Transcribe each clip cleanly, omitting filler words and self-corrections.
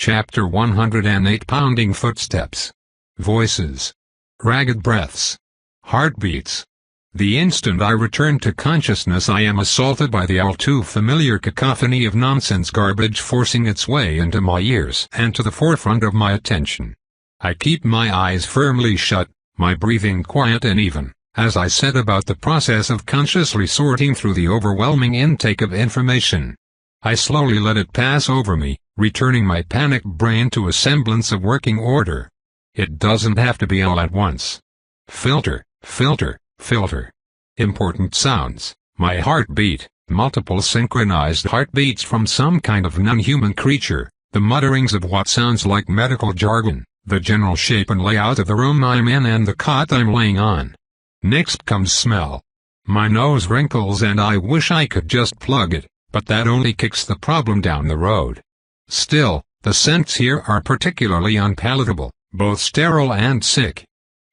Chapter 108. Pounding footsteps. Voices. Ragged breaths. Heartbeats. The instant I return to consciousness, I am assaulted by the all too familiar cacophony of nonsense garbage forcing its way into my ears and to the forefront of my attention. I keep my eyes firmly shut, my breathing quiet and even, as I set about the process of consciously sorting through the overwhelming intake of information. I slowly let it pass over me, returning my panicked brain to a semblance of working order. It doesn't have to be all at once. Filter, filter, filter. Important sounds, my heartbeat, multiple synchronized heartbeats from some kind of non-human creature, the mutterings of what sounds like medical jargon, the general shape and layout of the room I'm in and the cot I'm laying on. Next comes smell. My nose wrinkles and I wish I could just plug it, but that only kicks the problem down the road. Still, the scents here are particularly unpalatable, both sterile and sick.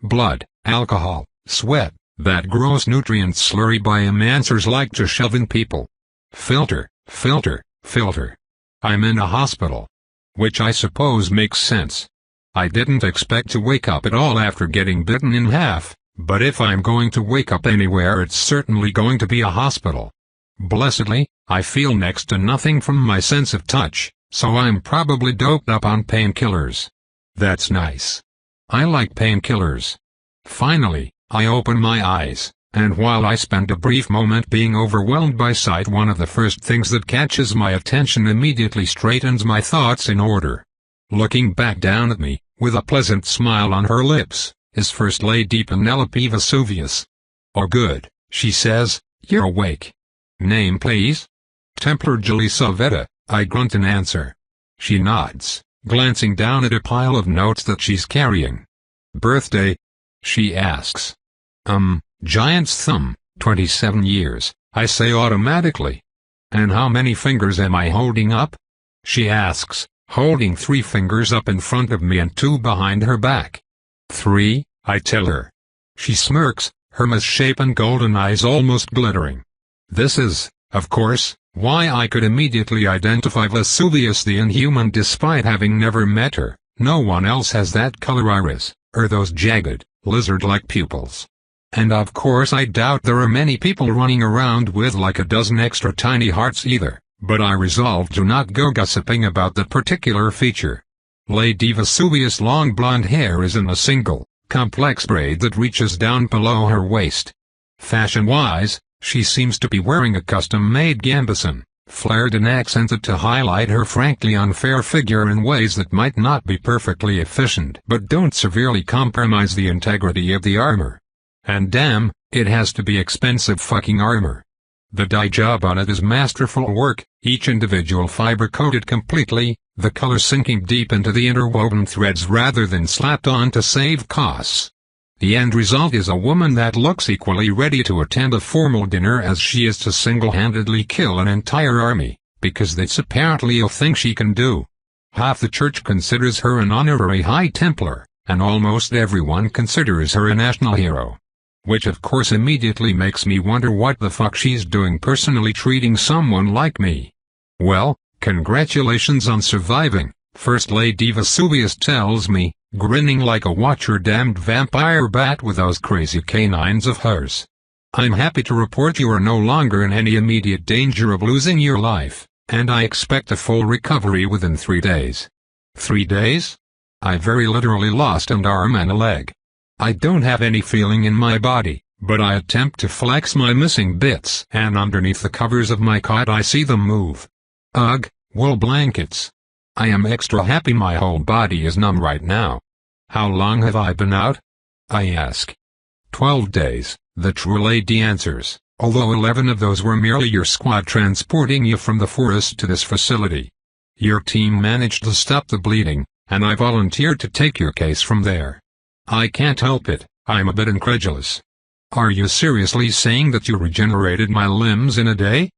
Blood, alcohol, sweat, that gross nutrient slurry biomancers like to shove in people. Filter, filter, filter. I'm in a hospital. Which I suppose makes sense. I didn't expect to wake up at all after getting bitten in half, but if I'm going to wake up anywhere, it's certainly going to be a hospital. Blessedly, I feel next to nothing from my sense of touch, so I'm probably doped up on painkillers. That's nice. I like painkillers. Finally, I open my eyes, and while I spend a brief moment being overwhelmed by sight, one of the first things that catches my attention immediately straightens my thoughts in order. Looking back down at me, with a pleasant smile on her lips, is First Lady Penelope Vesuvius. "Oh good," she says, "you're awake. Name please?" "Templar Jelisaveta," I grunt in answer. She nods, glancing down at a pile of notes that she's carrying. "Birthday?" she asks. Giant's thumb, 27 years, I say automatically. "And how many fingers am I holding up?" she asks, holding 3 fingers up in front of me and 2 behind her back. "3, I tell her. She smirks, her misshapen golden eyes almost glittering. This is, of course, why I could immediately identify Vesuvius the Inhuman despite having never met her. No one else has that color iris, or those jagged, lizard-like pupils. And of course I doubt there are many people running around with like a dozen extra tiny hearts either, but I resolved to not go gossiping about that particular feature. Lady Vesuvius' long blonde hair is in a single, complex braid that reaches down below her waist. Fashion-wise, she seems to be wearing a custom-made gambeson, flared and accented to highlight her frankly unfair figure in ways that might not be perfectly efficient but don't severely compromise the integrity of the armor. And damn, it has to be expensive fucking armor. The dye job on it is masterful work, each individual fiber coated completely, the color sinking deep into the interwoven threads rather than slapped on to save costs. The end result is a woman that looks equally ready to attend a formal dinner as she is to single-handedly kill an entire army, because that's apparently a thing she can do. Half the church considers her an honorary High Templar, and almost everyone considers her a national hero. Which of course immediately makes me wonder what the fuck she's doing personally treating someone like me. "Well, congratulations on surviving," First Lady Vesuvius tells me, grinning like a watcher-damned vampire bat with those crazy canines of hers. "I'm happy to report you are no longer in any immediate danger of losing your life, and I expect a full recovery within 3 days." 3 days? I very literally lost an arm and a leg. I don't have any feeling in my body, but I attempt to flex my missing bits, and underneath the covers of my cot I see them move. Ugh, wool blankets. I am extra happy my whole body is numb right now. "How long have I been out?" I ask. 12 days, the true lady answers, although 11 of those were merely your squad transporting you from the forest to this facility. Your team managed to stop the bleeding, and I volunteered to take your case from there. I can't help it, I'm a bit incredulous. "Are you seriously saying that you regenerated my limbs in a day?"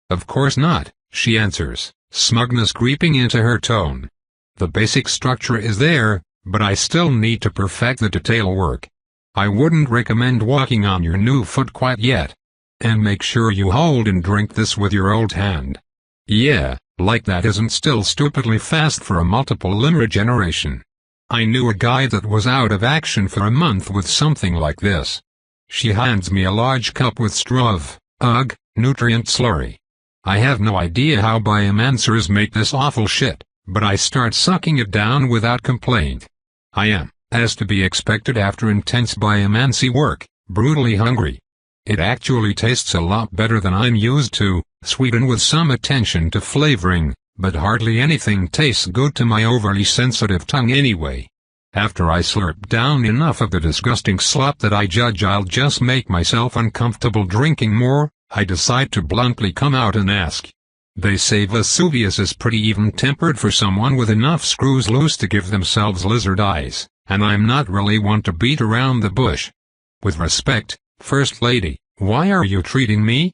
"Of course not," she answers, smugness creeping into her tone. "The basic structure is there, but I still need to perfect the detail work. I wouldn't recommend walking on your new foot quite yet. And make sure you hold and drink this with your old hand." "Yeah, Like that isn't still stupidly fast for a multiple limb regeneration. I knew a guy that was out of action for a month with something like this. She hands me a large cup with straw of, nutrient slurry. I have no idea how biomancers make this awful shit, but I start sucking it down without complaint. I am, as to be expected after intense biomancy work, brutally hungry. It actually tastes a lot better than I'm used to, sweetened with some attention to flavoring, but hardly anything tastes good to my overly sensitive tongue anyway. After I slurp down enough of the disgusting slop that I judge I'll just make myself uncomfortable drinking more, I decide to bluntly come out and ask. They say Vesuvius is pretty even-tempered for someone with enough screws loose to give themselves lizard eyes, and I'm not really one to beat around the bush. With respect, First Lady, why are you treating me?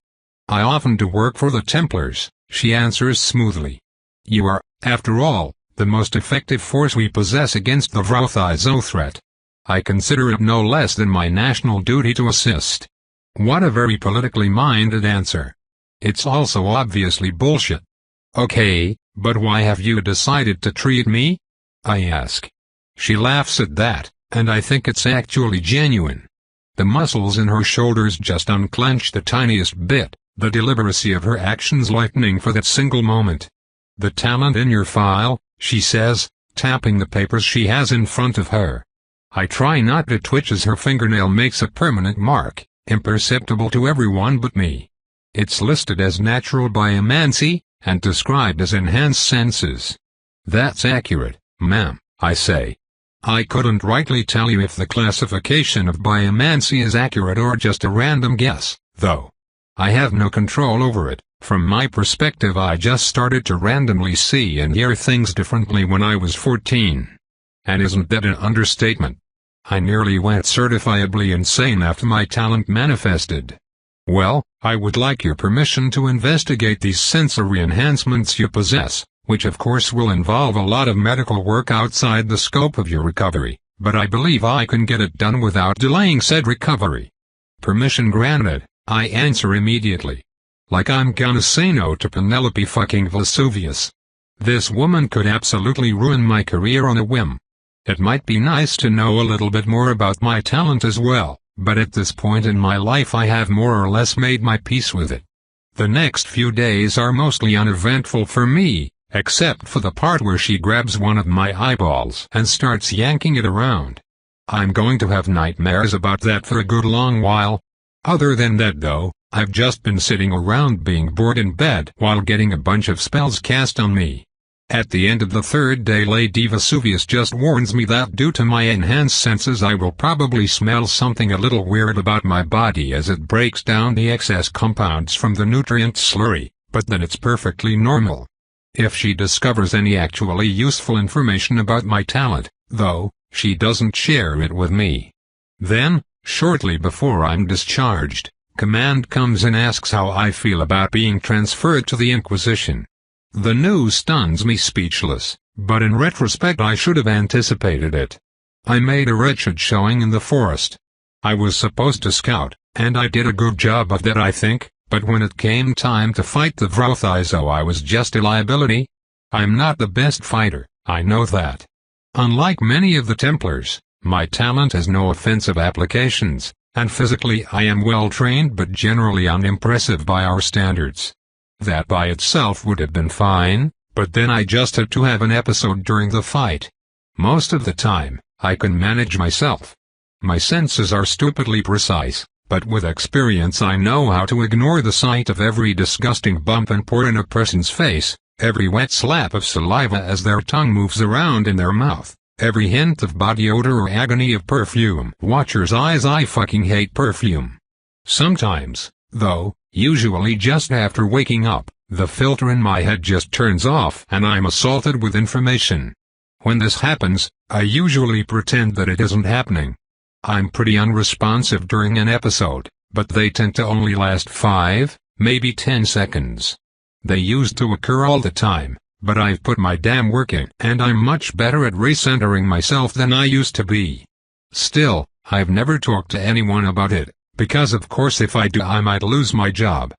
I often do work for the Templars, she answers smoothly. You are, after all, the most effective force we possess against the Vrothizo threat. I consider it no less than my national duty to assist. What a very politically minded answer. It's also obviously bullshit. Okay, but why have you decided to treat me? I ask. She laughs at that, and I think it's actually genuine. The muscles in her shoulders just unclench the tiniest bit, the deliberacy of her actions lightening for that single moment. The talent in your file, she says, tapping the papers she has in front of her. I try not to twitch as her fingernail makes a permanent mark, imperceptible to everyone but me. It's listed as natural biomancy, and described as enhanced senses. That's accurate, ma'am, I say. I couldn't rightly tell you if the classification of biomancy is accurate or just a random guess, though. I have no control over it. From my perspective, I just started to randomly see and hear things differently when I was 14. And isn't that an understatement? I nearly went certifiably insane after my talent manifested. Well, I would like your permission to investigate these sensory enhancements you possess, which of course will involve a lot of medical work outside the scope of your recovery, but I believe I can get it done without delaying said recovery. Permission granted, I answer immediately. Like I'm gonna say no to Penelope fucking Vesuvius. This woman could absolutely ruin my career on a whim. It might be nice to know a little bit more about my talent as well, but at this point in my life I have more or less made my peace with it. The next few days are mostly uneventful for me, except for the part where she grabs one of my eyeballs and starts yanking it around. I'm going to have nightmares about that for a good long while. Other than that though, I've just been sitting around being bored in bed while getting a bunch of spells cast on me. At the end of the third day, Lady Vesuvius just warns me that due to my enhanced senses I will probably smell something a little weird about my body as it breaks down the excess compounds from the nutrient slurry, but that it's perfectly normal. If she discovers any actually useful information about my talent, though, she doesn't share it with me. Then, shortly before I'm discharged, Command comes and asks how I feel about being transferred to the Inquisition. The news stuns me speechless, but in retrospect I should have anticipated it. I made a wretched showing in the forest. I was supposed to scout, and I did a good job of that I think, but when it came time to fight the Vrothizo I was just a liability. I'm not the best fighter, I know that. Unlike many of the Templars, my talent has no offensive applications, and physically I am well trained but generally unimpressive by our standards. That by itself would have been fine, but then I just had to have an episode during the fight. Most of the time, I can manage myself. My senses are stupidly precise, but with experience I know how to ignore the sight of every disgusting bump and pore in a person's face, every wet slap of saliva as their tongue moves around in their mouth, every hint of body odor or agony of perfume. Watcher's eyes, I fucking hate perfume. Sometimes, though, usually just after waking up, the filter in my head just turns off and I'm assaulted with information. When this happens, I usually pretend that it isn't happening. I'm pretty unresponsive during an episode, but they tend to only last 5, maybe 10 seconds. They used to occur all the time, but I've put my damn work in and I'm much better at recentering myself than I used to be. Still, I've never talked to anyone about it, because of course if I do I might lose my job.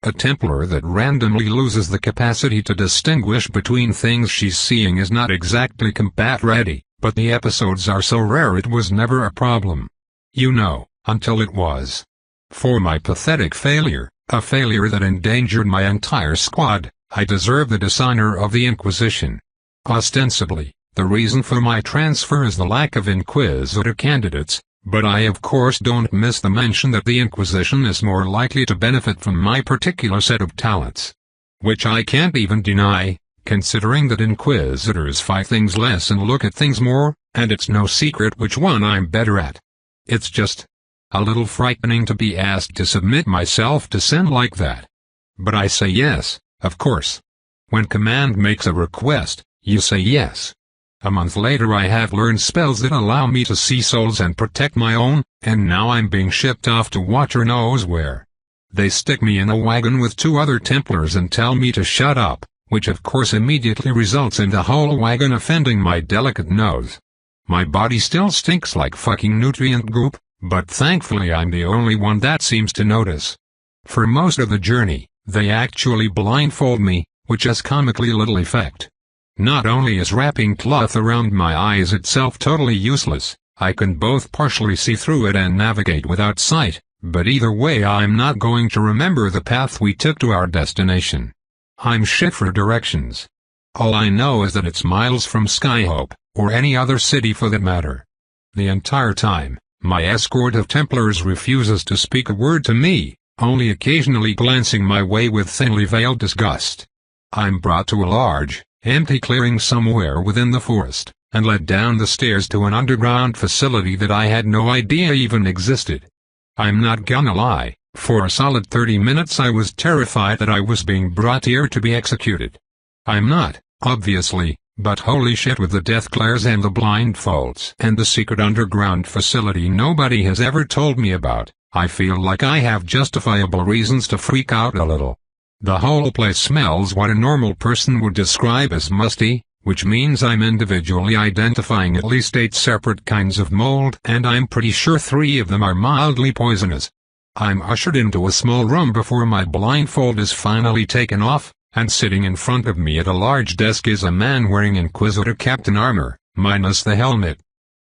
A Templar that randomly loses the capacity to distinguish between things she's seeing is not exactly combat ready, but the episodes are so rare it was never a problem. You know, until it was. For my pathetic failure, a failure that endangered my entire squad, I deserve the dishonor of the Inquisition. Ostensibly, the reason for my transfer is the lack of Inquisitor candidates, but I of course don't miss the mention that the Inquisition is more likely to benefit from my particular set of talents. Which I can't even deny, considering that Inquisitors fight things less and look at things more, and it's no secret which one I'm better at. It's just a little frightening to be asked to submit myself to sin like that. But I say yes, of course. When command makes a request, you say yes. A month later I have learned spells that allow me to see souls and protect my own, and now I'm being shipped off to watcher knows where. They stick me in a wagon with 2 other Templars and tell me to shut up, which of course immediately results in the whole wagon offending my delicate nose. My body still stinks like fucking nutrient goop, but thankfully I'm the only one that seems to notice. For most of the journey, they actually blindfold me, which has comically little effect. Not only is wrapping cloth around my eyes itself totally useless, I can both partially see through it and navigate without sight, but either way I'm not going to remember the path we took to our destination. I'm shit for directions. All I know is that it's miles from Skyhope, or any other city for that matter. The entire time, my escort of Templars refuses to speak a word to me, only occasionally glancing my way with thinly veiled disgust. I'm brought to a large, empty clearing somewhere within the forest, and led down the stairs to an underground facility that I had no idea even existed. I'm not gonna lie, for a solid 30 minutes I was terrified that I was being brought here to be executed. I'm not, obviously, but holy shit, with the death glares and the blindfolds and the secret underground facility nobody has ever told me about, I feel like I have justifiable reasons to freak out a little. The whole place smells what a normal person would describe as musty, which means I'm individually identifying at least 8 separate kinds of mold, and I'm pretty sure 3 of them are mildly poisonous. I'm ushered into a small room before my blindfold is finally taken off, and sitting in front of me at a large desk is a man wearing Inquisitor Captain armor, minus the helmet.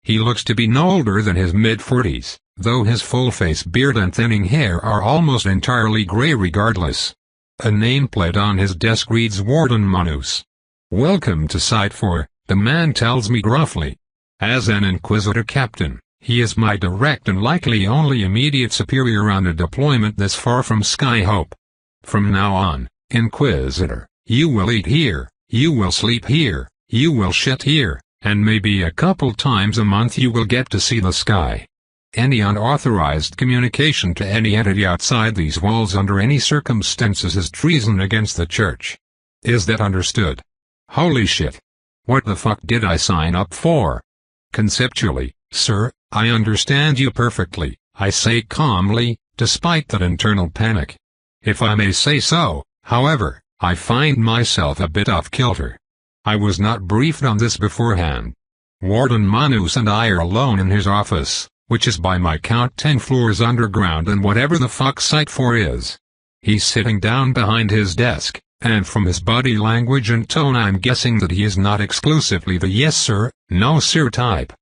He looks to be no older than his mid-40s, though his full face, beard and thinning hair are almost entirely gray regardless. A nameplate on his desk reads Warden Manus. "Welcome to Site 4, the man tells me gruffly. As an Inquisitor Captain, he is my direct and likely only immediate superior on a deployment this far from Skyhope. From now on, Inquisitor, you will eat here, you will sleep here, you will shit here, and maybe a couple times a month you will get to see the sky. Any unauthorized communication to any entity outside these walls under any circumstances is treason against the Church. Is that understood?" Holy shit. What the fuck did I sign up for? Conceptually, sir, I understand you perfectly, I say calmly, despite that internal panic. If I may say so, however, I find myself a bit off kilter. I was not briefed on this beforehand. Warden Manus and I are alone in his office, which is by my count 10 floors underground and whatever the fuck Site 4 is. He's sitting down behind his desk, and from his body language and tone I'm guessing that he is not exclusively the yes sir, no sir type.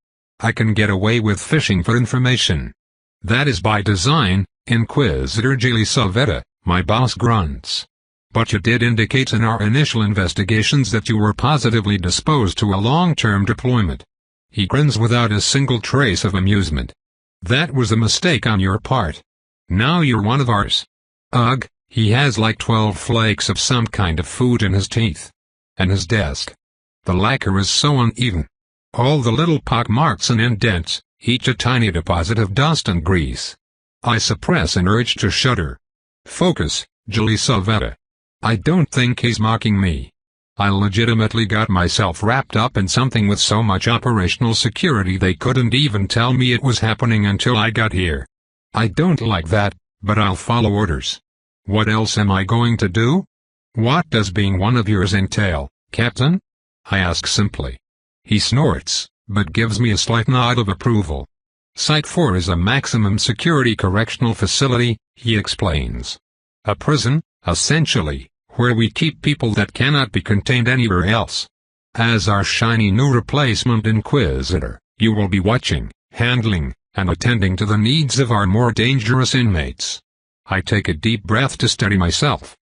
I can get away with fishing for information. That is by design, Inquisitor Gilisaveta, my boss grunts. But you did indicate in our initial investigations that you were positively disposed to a long-term deployment. He grins without a single trace of amusement. That was a mistake on your part. Now you're one of ours. Ugh, he has like 12 flakes of some kind of food in his teeth. And his desk. The lacquer is so uneven. All the little pock marks and indents, each a tiny deposit of dust and grease. I suppress an urge to shudder. Focus, Gilisaveta. I don't think he's mocking me. I legitimately got myself wrapped up in something with so much operational security they couldn't even tell me it was happening until I got here. I don't like that, but I'll follow orders. What else am I going to do? What does being one of yours entail, Captain? I ask simply. He snorts, but gives me a slight nod of approval. Site 4 is a maximum security correctional facility, he explains. A prison, essentially, where we keep people that cannot be contained anywhere else. As our shiny new replacement Inquisitor, you will be watching, handling, and attending to the needs of our more dangerous inmates. I take a deep breath to steady myself.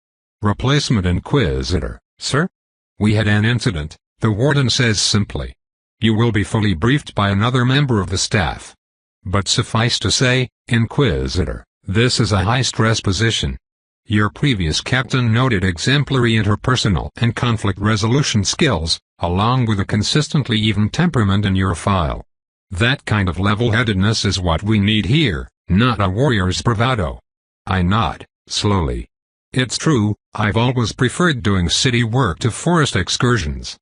Replacement Inquisitor, sir? We had an incident, the warden says simply. You will be fully briefed by another member of the staff. But suffice to say, Inquisitor, this is a high-stress position. Your previous captain noted exemplary interpersonal and conflict resolution skills, along with a consistently even temperament in your file. That kind of level-headedness is what we need here, not a warrior's bravado. I nod, slowly. It's true, I've always preferred doing city work to forest excursions.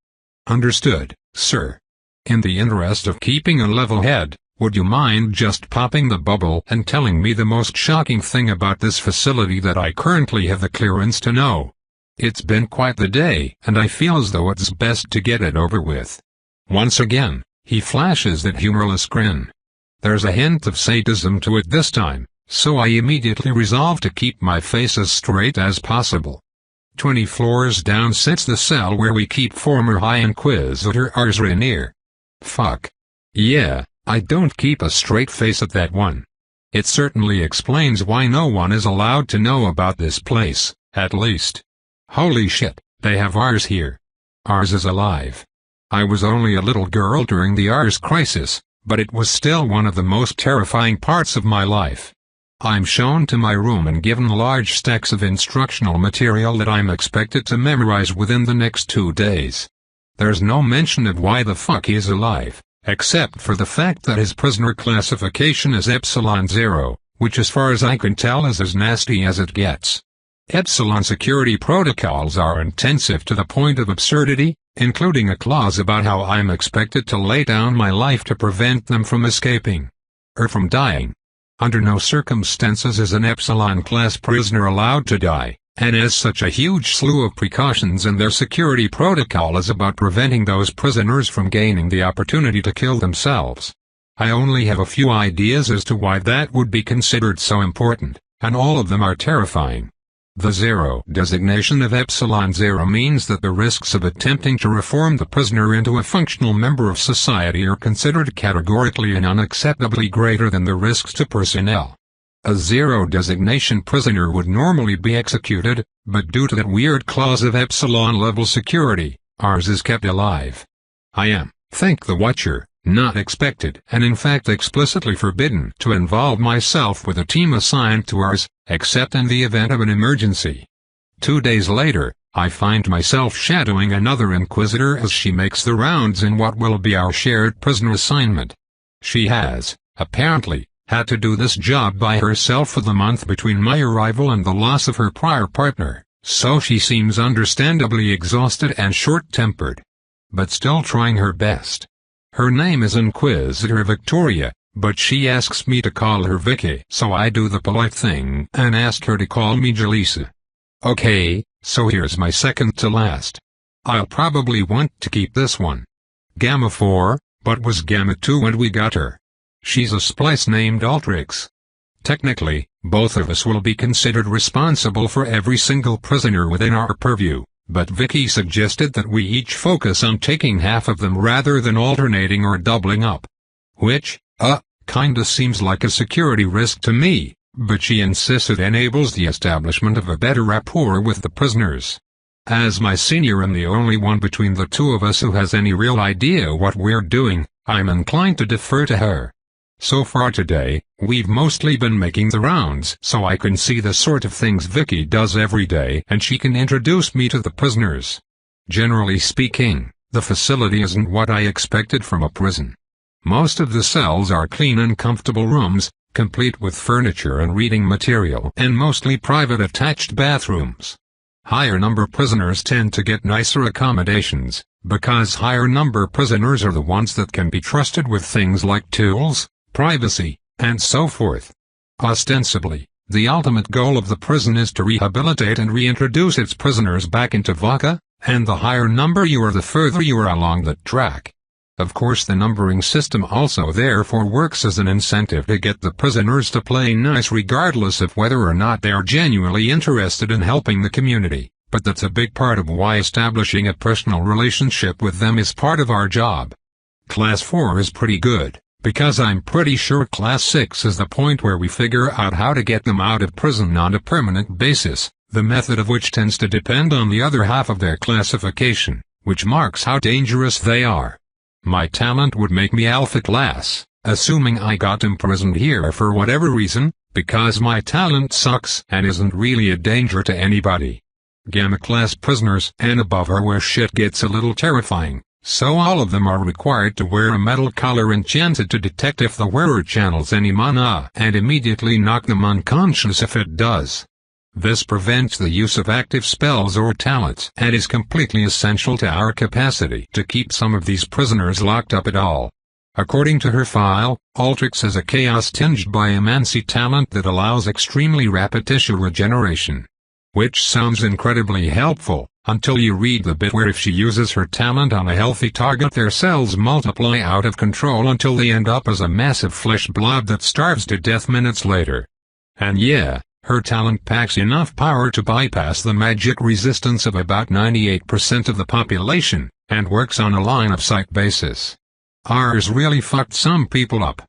Understood, sir. In the interest of keeping a level head, would you mind just popping the bubble and telling me the most shocking thing about this facility that I currently have the clearance to know? It's been quite the day, and I feel as though it's best to get it over with. Once again, he flashes that humorless grin. There's a hint of sadism to it this time, so I immediately resolve to keep my face as straight as possible. 20 floors down sits the cell where we keep former High Inquisitor Ars Rainier. Fuck. Yeah, I don't keep a straight face at that one. It certainly explains why no one is allowed to know about this place, at least. Holy shit, they have Ars here. Ars is alive. I was only a little girl during the Ars crisis, but it was still one of the most terrifying parts of my life. I'm shown to my room and given large stacks of instructional material that I'm expected to memorize within the next 2 days. There's no mention of why the fuck he's alive, except for the fact that his prisoner classification is Epsilon 0, which as far as I can tell is as nasty as it gets. Epsilon security protocols are intensive to the point of absurdity, including a clause about how I'm expected to lay down my life to prevent them from escaping. Or from dying. Under no circumstances is an Epsilon-class prisoner allowed to die, and as such a huge slew of precautions in their security protocol is about preventing those prisoners from gaining the opportunity to kill themselves. I only have a few ideas as to why that would be considered so important, and all of them are terrifying. The zero designation of Epsilon 0 means that the risks of attempting to reform the prisoner into a functional member of society are considered categorically and unacceptably greater than the risks to personnel. A zero designation prisoner would normally be executed, but due to that weird clause of Epsilon level security, Ars is kept alive. I am, thank the Watcher, not expected and in fact explicitly forbidden to involve myself with a team assigned to Ars, except in the event of an emergency. 2 days later, I find myself shadowing another Inquisitor as she makes the rounds in what will be our shared prisoner assignment. She has, apparently, had to do this job by herself for the month between my arrival and the loss of her prior partner, so she seems understandably exhausted and short-tempered. But still trying her best. Her name is Inquisitor Victoria, but she asks me to call her Vicky, so I do the polite thing and ask her to call me Jalisa. Okay, so here's my second to last. I'll probably want to keep this one. Gamma 4, but was Gamma 2 when we got her. She's a splice named Altrix. Technically, both of us will be considered responsible for every single prisoner within our purview, but Vicky suggested that we each focus on taking half of them rather than alternating or doubling up. Which, kinda seems like a security risk to me, but she insists it enables the establishment of a better rapport with the prisoners. As my senior and the only one between the two of us who has any real idea what we're doing, I'm inclined to defer to her. So far today, we've mostly been making the rounds so I can see the sort of things Vicky does every day and she can introduce me to the prisoners. Generally speaking, the facility isn't what I expected from a prison. Most of the cells are clean and comfortable rooms, complete with furniture and reading material and mostly private attached bathrooms. Higher number prisoners tend to get nicer accommodations, because higher number prisoners are the ones that can be trusted with things like tools, privacy, and so forth. Ostensibly, the ultimate goal of the prison is to rehabilitate and reintroduce its prisoners back into Vodka, and the higher number you are the further you are along that track. Of course the numbering system also therefore works as an incentive to get the prisoners to play nice regardless of whether or not they are genuinely interested in helping the community, but that's a big part of why establishing a personal relationship with them is part of our job. Class 4 is pretty good, because I'm pretty sure Class 6 is the point where we figure out how to get them out of prison on a permanent basis, the method of which tends to depend on the other half of their classification, which marks how dangerous they are. My talent would make me Alpha Class, assuming I got imprisoned here for whatever reason, because my talent sucks and isn't really a danger to anybody. Gamma Class prisoners and above are where shit gets a little terrifying, so all of them are required to wear a metal collar enchanted to detect if the wearer channels any mana and immediately knock them unconscious if it does. This prevents the use of active spells or talents and is completely essential to our capacity to keep some of these prisoners locked up at all. According to her file, Ultrix has a chaos-tinged biomancy talent that allows extremely rapid tissue regeneration. Which sounds incredibly helpful, until you read the bit where if she uses her talent on a healthy target their cells multiply out of control until they end up as a massive flesh blob that starves to death minutes later. And yeah, her talent packs enough power to bypass the magic resistance of about 98% of the population, and works on a line-of-sight basis. Ours really fucked some people up.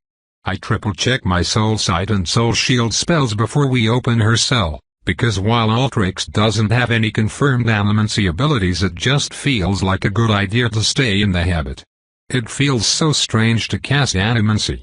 I triple-check my soul sight and soul shield spells before we open her cell, because while Ultrix doesn't have any confirmed animancy abilities it just feels like a good idea to stay in the habit. It feels so strange to cast animancy.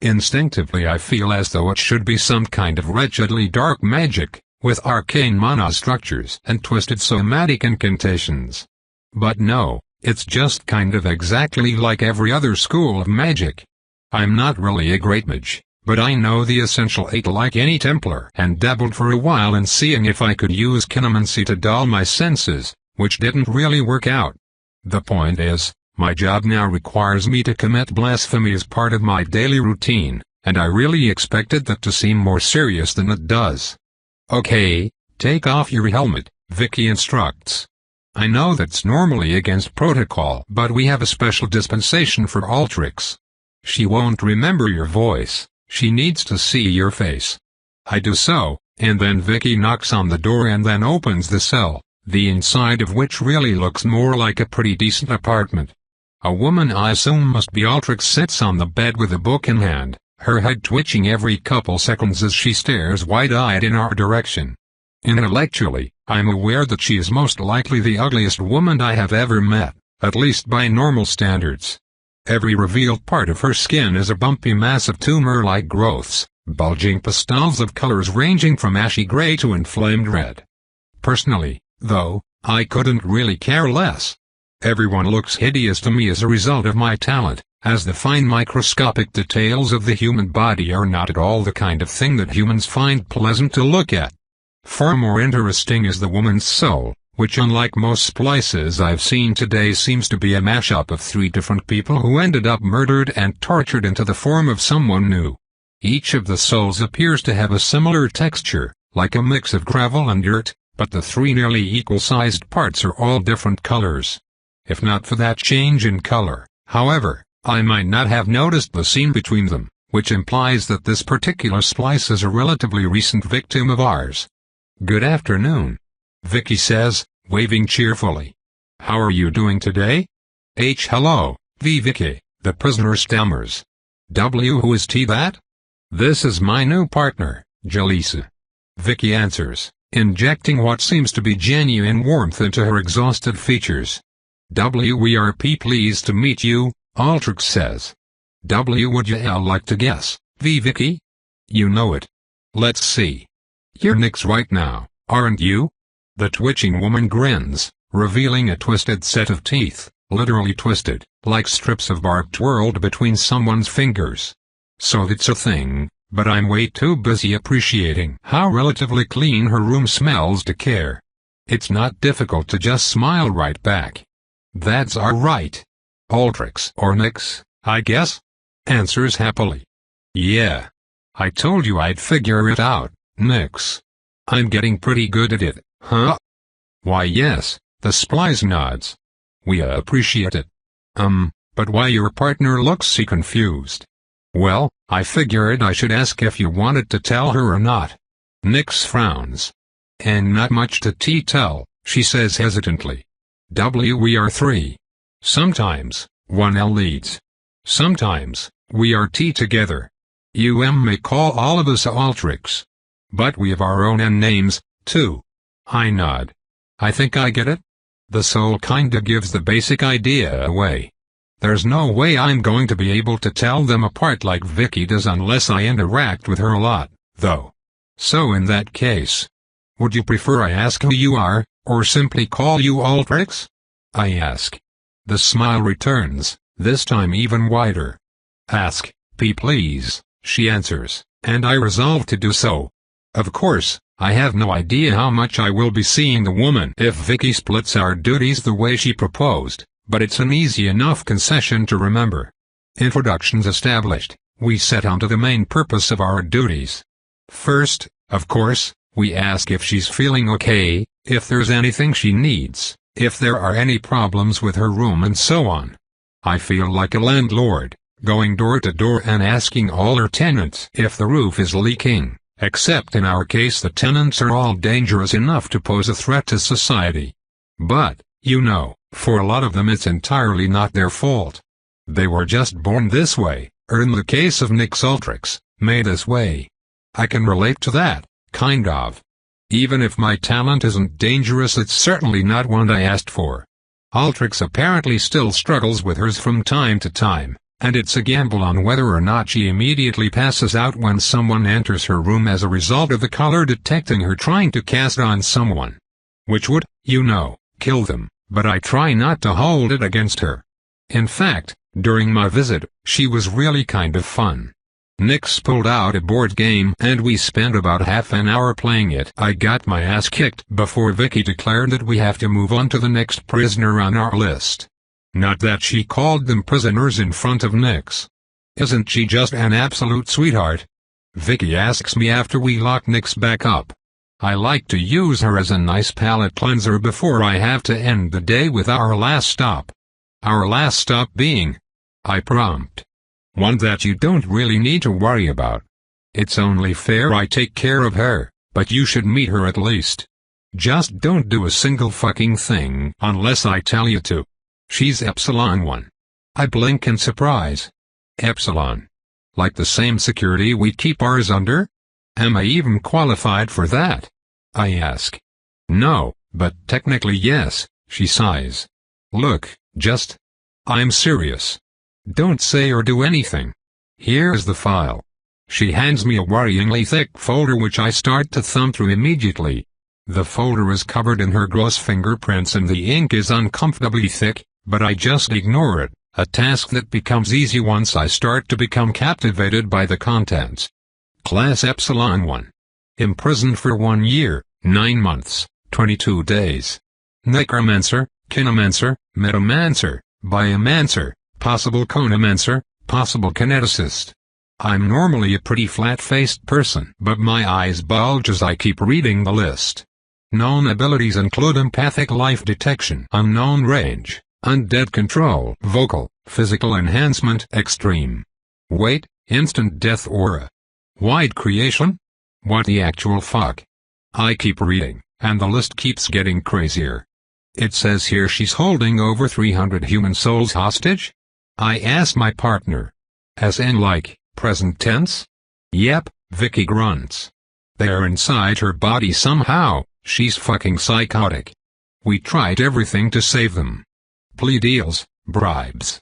Instinctively I feel as though it should be some kind of wretchedly dark magic, with arcane mana structures and twisted somatic incantations. But no, it's just kind of exactly like every other school of magic. I'm not really a great mage, but I know the essential 8 like any Templar and dabbled for a while in seeing if I could use chinemancy to dull my senses, which didn't really work out. The point is, my job now requires me to commit blasphemy as part of my daily routine, and I really expected that to seem more serious than it does. Okay, take off your helmet, Vicky instructs. I know that's normally against protocol, but we have a special dispensation for Ultrix. She won't remember your voice, she needs to see your face. I do so, and then Vicky knocks on the door and then opens the cell, the inside of which really looks more like a pretty decent apartment. A woman I assume must be Ultrix sits on the bed with a book in hand, her head twitching every couple seconds as she stares wide-eyed in our direction. Intellectually, I'm aware that she is most likely the ugliest woman I have ever met, at least by normal standards. Every revealed part of her skin is a bumpy mass of tumor-like growths, bulging pustules of colors ranging from ashy gray to inflamed red. Personally, though, I couldn't really care less. Everyone looks hideous to me as a result of my talent, as the fine microscopic details of the human body are not at all the kind of thing that humans find pleasant to look at. Far more interesting is the woman's soul, which unlike most splices I've seen today seems to be a mashup of 3 different people who ended up murdered and tortured into the form of someone new. Each of the souls appears to have a similar texture, like a mix of gravel and dirt, but the 3 nearly equal-sized parts are all different colors. If not for that change in color, however, I might not have noticed the seam between them, which implies that this particular splice is a relatively recent victim of ours. Good afternoon, Vicky says, waving cheerfully. How are you doing today? Hello, Vicky, the prisoner stammers. Who is that? This is my new partner, Jalisa. Vicky answers, injecting what seems to be genuine warmth into her exhausted features. We are pleased to meet you, Ultrix says. Would you like to guess, Vicky? You know it. Let's see. You're Nyx right now, aren't you? The twitching woman grins, revealing a twisted set of teeth, literally twisted, like strips of bark twirled between someone's fingers. So that's a thing, but I'm way too busy appreciating how relatively clean her room smells to care. It's not difficult to just smile right back. That's alright. Ultrix or Nyx, I guess? Answers happily. Yeah. I told you I'd figure it out, Nyx. I'm getting pretty good at it, huh? Why yes, the splice nods. We appreciate it. But But why your partner looks confused? Well, I figured I should ask if you wanted to tell her or not. Nix frowns. And not much to tell, she says hesitantly. We are three. Sometimes, one L leads. Sometimes, we are T together. May call all of us Altrix. But we have our own N names, too. I nod. I think I get it. The soul kinda gives the basic idea away. There's no way I'm going to be able to tell them apart like Vicky does unless I interact with her a lot, though. So in that case, would you prefer I ask who you are, or simply call you Altrix? I ask. The smile returns, this time even wider. Ask, P please, she answers, and I resolve to do so. Of course, I have no idea how much I will be seeing the woman if Vicky splits our duties the way she proposed, but it's an easy enough concession to remember. Introductions established, we set on to the main purpose of our duties. First, of course, we ask if she's feeling okay, if there's anything she needs, if there are any problems with her room and so on. I feel like a landlord, going door to door and asking all her tenants if the roof is leaking, except in our case the tenants are all dangerous enough to pose a threat to society. But, for a lot of them it's entirely not their fault. They were just born this way, or in the case of Nix Altrix, made this way. I can relate to that, kind of. Even if my talent isn't dangerous, it's certainly not one I asked for. Altrix apparently still struggles with hers from time to time, and it's a gamble on whether or not she immediately passes out when someone enters her room as a result of the color detecting her trying to cast on someone. Which would, kill them, but I try not to hold it against her. In fact, during my visit, she was really kind of fun. Nix pulled out a board game and we spent about half an hour playing it. I got my ass kicked before Vicky declared that we have to move on to the next prisoner on our list. Not that she called them prisoners in front of Nix. Isn't she just an absolute sweetheart? Vicky asks me after we lock Nix back up. I like to use her as a nice palate cleanser before I have to end the day with our last stop. Our last stop being, I prompt, one that you don't really need to worry about. It's only fair I take care of her, but you should meet her at least. Just don't do a single fucking thing unless I tell you to. She's Epsilon 1. I blink in surprise. Epsilon. Like the same security we keep ours under? Am I even qualified for that? I ask. No, but technically yes, she sighs. Look, I'm serious. Don't say or do anything. Here's the file. She hands me a worryingly thick folder which I start to thumb through immediately. The folder is covered in her gross fingerprints and the ink is uncomfortably thick, but I just ignore it, a task that becomes easy once I start to become captivated by the contents. Class Epsilon 1. Imprisoned for 1 year, 9 months, 22 days. Necromancer, Kinomancer, Metamancer, Biomancer, possible Conomancer, possible Kineticist. I'm normally a pretty flat-faced person, but my eyes bulge as I keep reading the list. Known abilities include empathic life detection, unknown range, undead control, vocal, physical enhancement, extreme. Weight, instant death aura. Wide creation? What the actual fuck? I keep reading, and the list keeps getting crazier. It says here she's holding over 300 human souls hostage? I ask my partner. As in like, present tense? Yep, Vicky grunts. They're inside her body somehow, she's fucking psychotic. We tried everything to save them. Plea deals, bribes,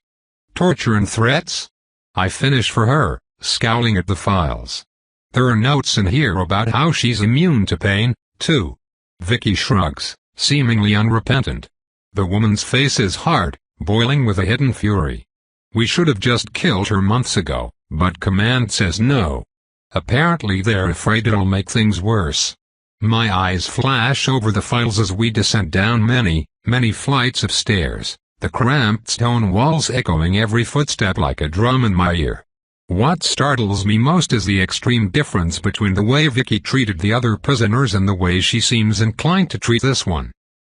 torture and threats? I finish for her, scowling at the files. There are notes in here about how she's immune to pain, too. Vicky shrugs, seemingly unrepentant. The woman's face is hard, boiling with a hidden fury. We should have just killed her months ago, but command says no. Apparently they're afraid it'll make things worse. My eyes flash over the files as we descend down many flights of stairs, the cramped stone walls echoing every footstep like a drum in my ear. What startles me most is the extreme difference between the way Vicky treated the other prisoners and the way she seems inclined to treat this one.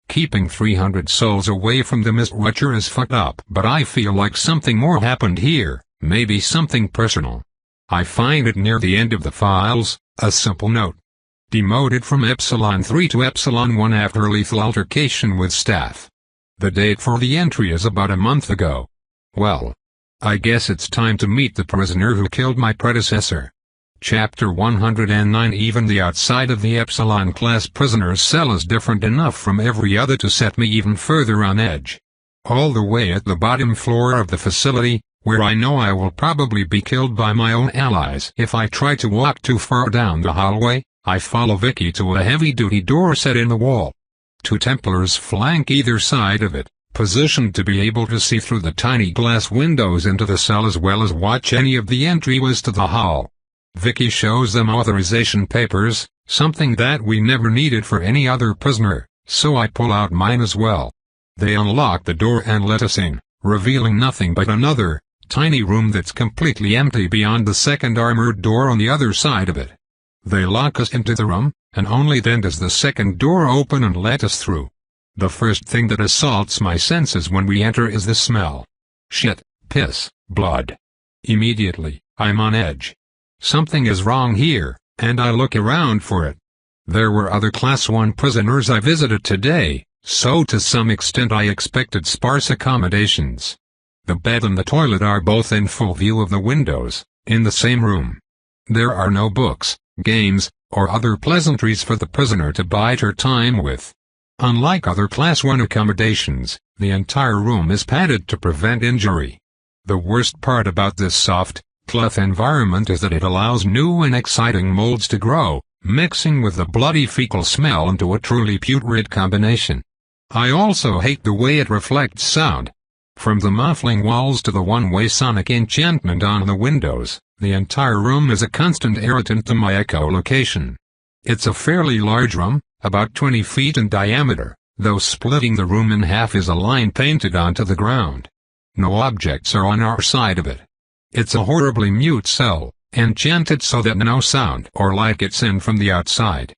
Keeping 300 souls away from the Mistwatcher is fucked up, but I feel like something more happened here, maybe something personal. I find it near the end of the files, a simple note. Demoted from Epsilon 3 to Epsilon 1 after lethal altercation with staff. The date for the entry is about a month ago. Well, I guess it's time to meet the prisoner who killed my predecessor. Chapter 109. Even the outside of the Epsilon class prisoner's cell is different enough from every other to set me even further on edge. All the way at the bottom floor of the facility, where I know I will probably be killed by my own allies if I try to walk too far down the hallway, I follow Vicky to a heavy-duty door set in the wall. 2 Templars flank either side of it, positioned to be able to see through the tiny glass windows into the cell as well as watch any of the entryways to the hall. Vicky shows them authorization papers, something that we never needed for any other prisoner, so I pull out mine as well. They unlock the door and let us in, revealing nothing but another, tiny room that's completely empty beyond the second armored door on the other side of it. They lock us into the room, and only then does the second door open and let us through. The first thing that assaults my senses when we enter is the smell. Shit, piss, blood. Immediately, I'm on edge. Something is wrong here, and I look around for it. There were other Class 1 prisoners I visited today, so to some extent I expected sparse accommodations. The bed and the toilet are both in full view of the windows, in the same room. There are no books, games, or other pleasantries for the prisoner to bide her time with. Unlike other Class 1 accommodations, the entire room is padded to prevent injury. The worst part about this soft, cloth environment is that it allows new and exciting molds to grow, mixing with the bloody fecal smell into a truly putrid combination. I also hate the way it reflects sound. From the muffling walls to the one-way sonic enchantment on the windows, the entire room is a constant irritant to my echolocation. It's a fairly large room, about 20 feet in diameter, though splitting the room in half is a line painted onto the ground. No objects are on our side of it. It's a horribly mute cell, enchanted so that no sound or light gets in from the outside.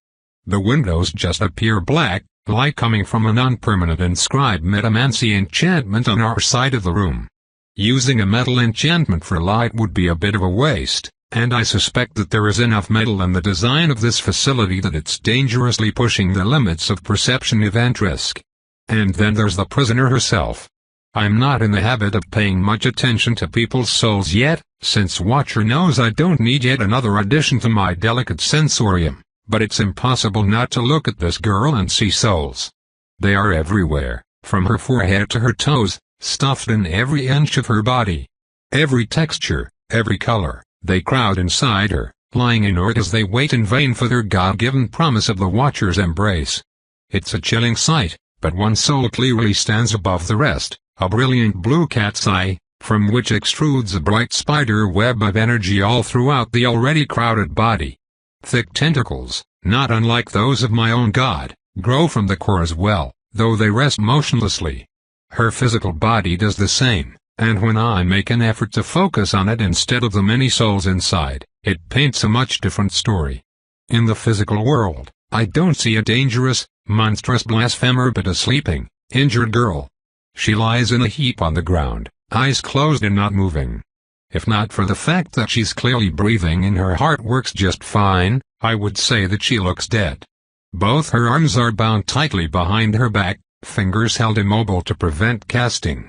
The windows just appear black, like coming from a non-permanent inscribed metamancy enchantment on our side of the room. Using a metal enchantment for light would be a bit of a waste, and I suspect that there is enough metal in the design of this facility that it's dangerously pushing the limits of perception event risk. And then there's the prisoner herself. I'm not in the habit of paying much attention to people's souls yet, since Watcher knows I don't need yet another addition to my delicate sensorium, but it's impossible not to look at this girl and see souls. They are everywhere, from her forehead to her toes, stuffed in every inch of her body. Every texture, every color, they crowd inside her, lying inert as they wait in vain for their God-given promise of the Watcher's embrace. It's a chilling sight, but one soul clearly stands above the rest. A brilliant blue cat's eye, from which extrudes a bright spider web of energy all throughout the already crowded body. Thick tentacles, not unlike those of my own god, grow from the core as well, though they rest motionlessly. Her physical body does the same, and when I make an effort to focus on it instead of the many souls inside, it paints a much different story. In the physical world, I don't see a dangerous, monstrous blasphemer but a sleeping, injured girl. She lies in a heap on the ground, eyes closed and not moving. If not for the fact that she's clearly breathing and her heart works just fine, I would say that she looks dead. Both her arms are bound tightly behind her back, fingers held immobile to prevent casting.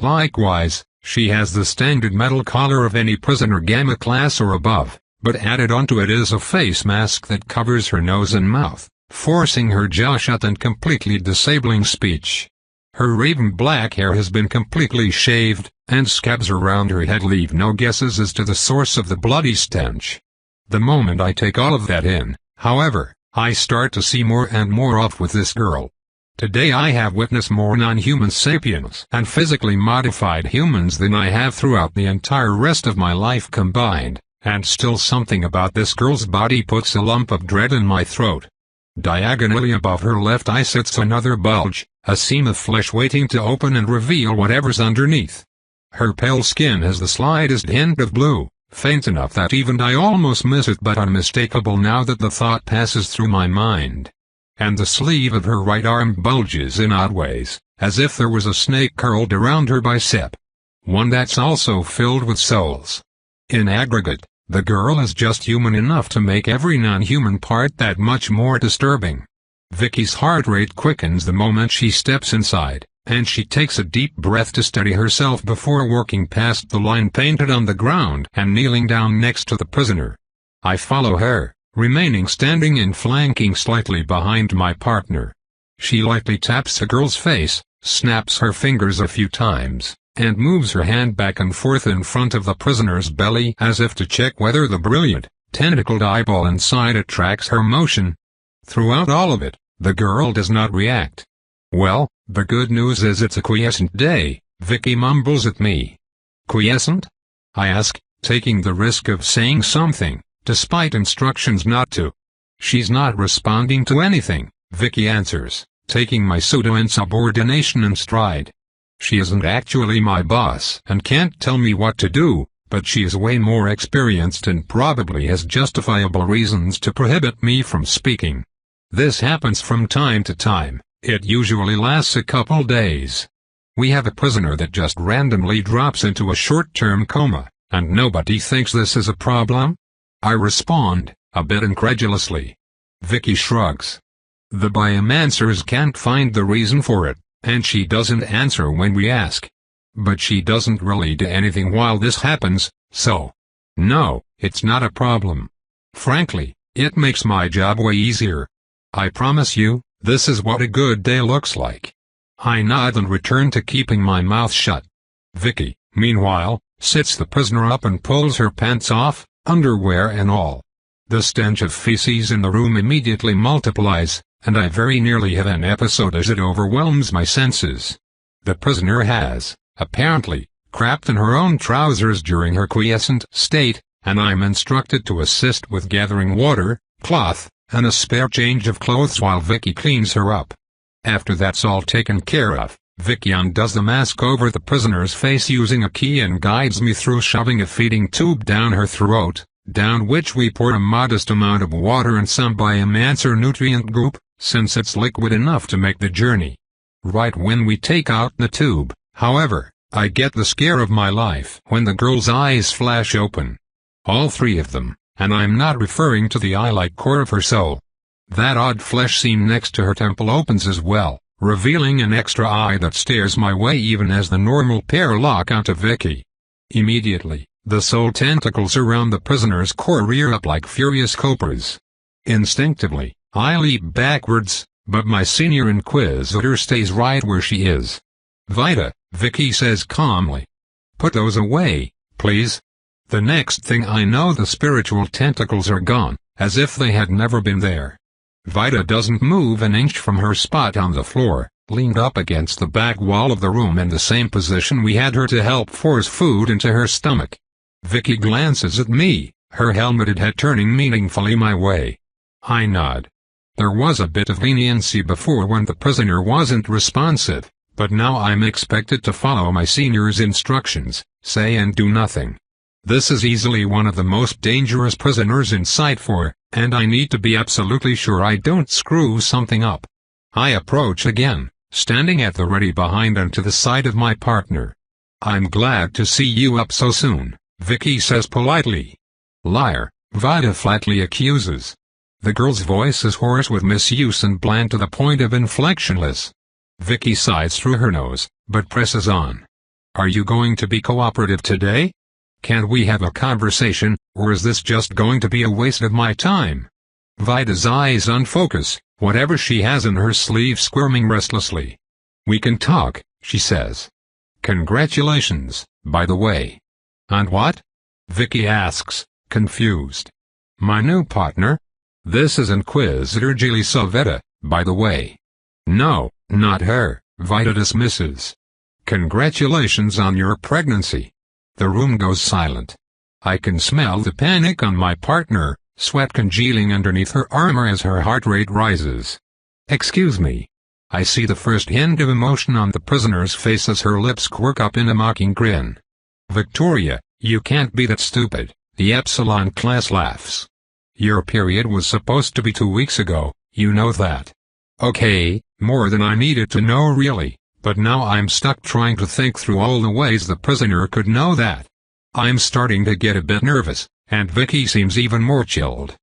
Likewise, she has the standard metal collar of any prisoner Gamma class or above, but added onto it is a face mask that covers her nose and mouth, forcing her jaw shut and completely disabling speech. Her raven black hair has been completely shaved, and scabs around her head leave no guesses as to the source of the bloody stench. The moment I take all of that in, however, I start to see more and more off with this girl. Today I have witnessed more non-human sapiens and physically modified humans than I have throughout the entire rest of my life combined, and still something about this girl's body puts a lump of dread in my throat. Diagonally above her left eye sits another bulge, a seam of flesh waiting to open and reveal whatever's underneath. Her pale skin has the slightest hint of blue, faint enough that even I almost miss it but unmistakable now that the thought passes through my mind. and the sleeve of her right arm bulges in odd ways, as if there was a snake curled around her bicep. One that's also filled with souls. In aggregate, the girl is just human enough to make every non-human part that much more disturbing. Vicky's heart rate quickens the moment she steps inside, and she takes a deep breath to steady herself before working past the line painted on the ground and kneeling down next to the prisoner. I follow her, remaining standing and flanking slightly behind my partner. She lightly taps the girl's face, snaps her fingers a few times, and moves her hand back and forth in front of the prisoner's belly as if to check whether the brilliant, tentacled eyeball inside it tracks her motion. Throughout all of it, the girl does not react. Well, the good news is it's a quiescent day, Vicky mumbles at me. Quiescent? I ask, taking the risk of saying something, despite instructions not to. She's not responding to anything, Vicky answers, taking my pseudo-insubordination in stride. She isn't actually my boss and can't tell me what to do, but she is way more experienced and probably has justifiable reasons to prohibit me from speaking. This happens from time to time. It usually lasts a couple days. We have a prisoner that just randomly drops into a short-term coma, and nobody thinks this is a problem? I respond, a bit incredulously. Vicky shrugs. The biomancers can't find the reason for it, and she doesn't answer when we ask. But she doesn't really do anything while this happens, so. No, it's not a problem. Frankly, it makes my job way easier. I promise you, this is what a good day looks like. I nod and return to keeping my mouth shut. Vicky, meanwhile, sits the prisoner up and pulls her pants off, underwear and all. The stench of feces in the room immediately multiplies, and I very nearly have an episode as it overwhelms my senses. The prisoner has, apparently, crapped in her own trousers during her quiescent state, and I'm instructed to assist with gathering water, cloth, and a spare change of clothes while Vicky cleans her up. After that's all taken care of, Vicky undoes the mask over the prisoner's face using a key and guides me through shoving a feeding tube down her throat, down which we pour a modest amount of water and some biomancer nutrient goop, since it's liquid enough to make the journey. Right when we take out the tube, however, I get the scare of my life when the girl's eyes flash open. All three of them. And I'm not referring to the eye-like core of her soul. That odd flesh seam next to her temple opens as well, revealing an extra eye that stares my way even as the normal pair lock onto Vicky. Immediately, the soul tentacles around the prisoner's core rear up like furious cobras. Instinctively, I leap backwards, but my senior inquisitor stays right where she is. Vida, Vicky says calmly. Put those away, please. The next thing I know the spiritual tentacles are gone, as if they had never been there. Vida doesn't move an inch from her spot on the floor, leaned up against the back wall of the room in the same position we had her to help force food into her stomach. Vicky glances at me, her helmeted head turning meaningfully my way. I nod. There was a bit of leniency before when the prisoner wasn't responsive, but now I'm expected to follow my senior's instructions, say and do nothing. This is easily one of the most dangerous prisoners in sight and I need to be absolutely sure I don't screw something up. I approach again, standing at the ready behind and to the side of my partner. I'm glad to see you up so soon, Vicky says politely. Liar, Vida flatly accuses. The girl's voice is hoarse with misuse and bland to the point of inflectionless. Vicky sighs through her nose, but presses on. Are you going to be cooperative today? Can't we have a conversation, or is this just going to be a waste of my time? Vida's eyes unfocus, whatever she has in her sleeve squirming restlessly. We can talk, she says. Congratulations, by the way. And what? Vicky asks, confused. My new partner? This is Inquisitor Gili Savetta, by the way. No, not her, Vida dismisses. Congratulations on your pregnancy. The room goes silent. I can smell the panic on my partner, sweat congealing underneath her armor as her heart rate rises. Excuse me. I see the first hint of emotion on the prisoner's face as her lips quirk up in a mocking grin. Victoria, you can't be that stupid, the Epsilon class laughs. Your period was supposed to be 2 weeks ago, you know that. Okay, more than I needed to know really, but now I'm stuck trying to think through all the ways the prisoner could know that. I'm starting to get a bit nervous, and Vicky seems even more chilled.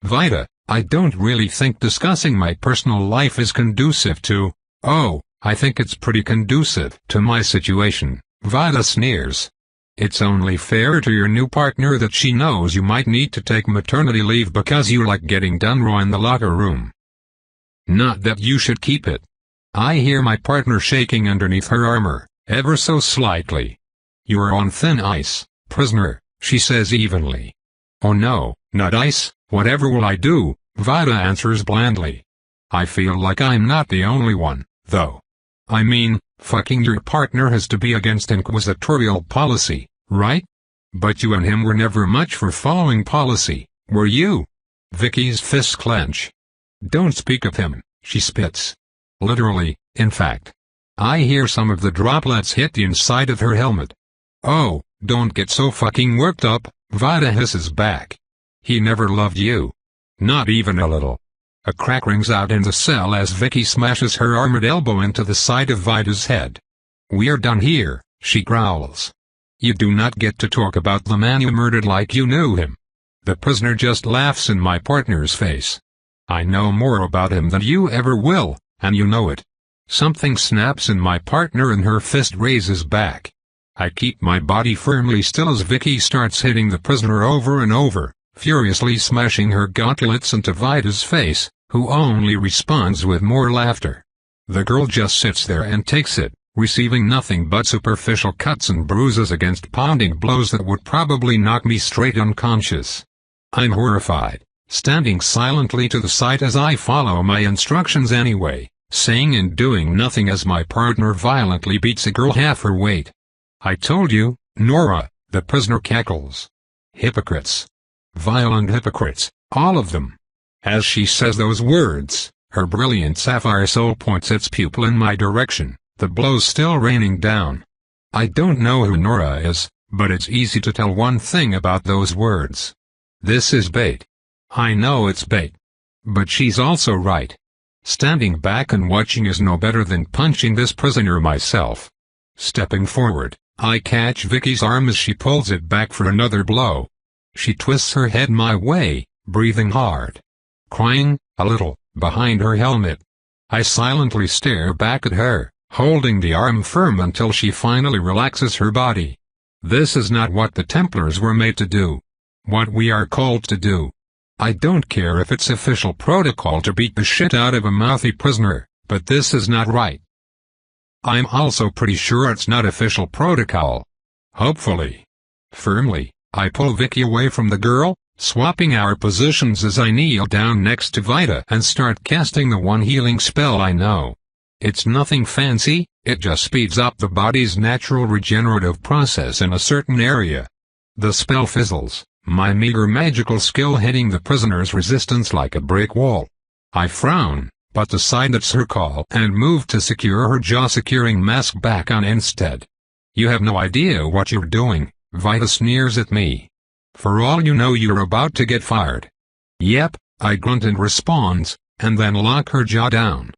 Vida, I don't really think discussing my personal life is conducive to— Oh, I think it's pretty conducive to my situation, Vida sneers. It's only fair to your new partner that she knows you might need to take maternity leave because you like getting done raw in the locker room. Not that you should keep it. I hear my partner shaking underneath her armor, ever so slightly. You are on thin ice, prisoner, she says evenly. Oh no, not ice, whatever will I do, Vida answers blandly. I feel like I'm not the only one, though. I mean, fucking your partner has to be against inquisitorial policy, right? But you and him were never much for following policy, were you? Vicky's fists clench. Don't speak of him, she spits. Literally, in fact. I hear some of the droplets hit the inside of her helmet. Oh, don't get so fucking worked up, Vida hisses back. He never loved you. Not even a little. A crack rings out in the cell as Vicky smashes her armored elbow into the side of Vida's head. We're done here, she growls. You do not get to talk about the man you murdered like you knew him. The prisoner just laughs in my partner's face. I know more about him than you ever will, and you know it. Something snaps in my partner and her fist raises back. I keep my body firmly still as Vicky starts hitting the prisoner over and over, furiously smashing her gauntlets into Vida's face, who only responds with more laughter. The girl just sits there and takes it, receiving nothing but superficial cuts and bruises against pounding blows that would probably knock me straight unconscious. I'm horrified, standing silently to the side as I follow my instructions anyway, saying and doing nothing as my partner violently beats a girl half her weight. I told you, Nora, the prisoner cackles. Hypocrites. Violent hypocrites, all of them. As she says those words, her brilliant sapphire soul points its pupil in my direction, the blows still raining down. I don't know who Nora is, but it's easy to tell one thing about those words. This is bait. I know it's bait. But she's also right. Standing back and watching is no better than punching this prisoner myself. Stepping forward, I catch Vicky's arm as she pulls it back for another blow. She twists her head my way, breathing hard. Crying, a little, behind her helmet. I silently stare back at her, holding the arm firm until she finally relaxes her body. This is not what the Templars were made to do. What we are called to do. I don't care if it's official protocol to beat the shit out of a mouthy prisoner, but this is not right. I'm also pretty sure it's not official protocol. Hopefully. Firmly, I pull Vicky away from the girl, swapping our positions as I kneel down next to Vida and start casting the one healing spell I know. It's nothing fancy, it just speeds up the body's natural regenerative process in a certain area. The spell fizzles, my meager magical skill hitting the prisoner's resistance like a brick wall. I frown, but decide it's her call and move to secure her jaw-securing mask back on instead. You have no idea what you're doing, Vida sneers at me. For all you know you're about to get fired. Yep, I grunt in response, and then lock her jaw down.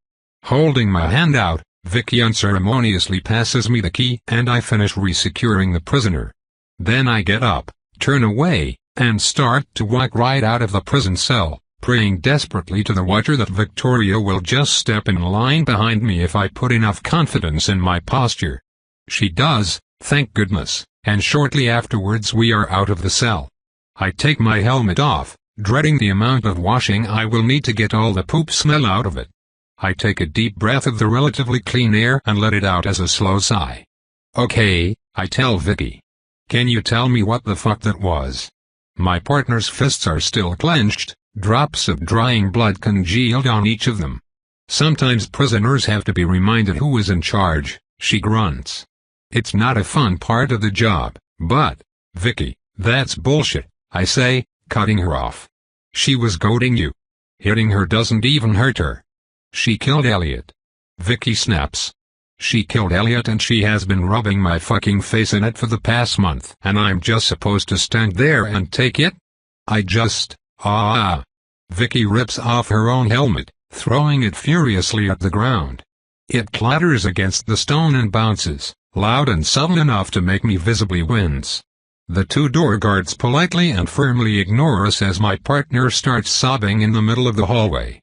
Holding my hand out, Vicky unceremoniously passes me the key and I finish resecuring the prisoner. Then I get up, turn away, and start to walk right out of the prison cell, praying desperately to the watcher that Victoria will just step in line behind me if I put enough confidence in my posture. She does, thank goodness, and shortly afterwards we are out of the cell. I take my helmet off, dreading the amount of washing I will need to get all the poop smell out of it. I take a deep breath of the relatively clean air and let it out as a slow sigh. Okay, I tell Vicky. Can you tell me what the fuck that was? My partner's fists are still clenched, drops of drying blood congealed on each of them. Sometimes prisoners have to be reminded who is in charge, she grunts. It's not a fun part of the job, but, Vicky, that's bullshit, I say, cutting her off. She was goading you. Hitting her doesn't even hurt her. She killed Elliot. Vicky snaps. She killed Elliot and she has been rubbing my fucking face in it for the past month and I'm just supposed to stand there and take it? I just, Vicky rips off her own helmet, throwing it furiously at the ground. It clatters against the stone and bounces, loud and subtle enough to make me visibly wince. The two door guards politely and firmly ignore us as my partner starts sobbing in the middle of the hallway.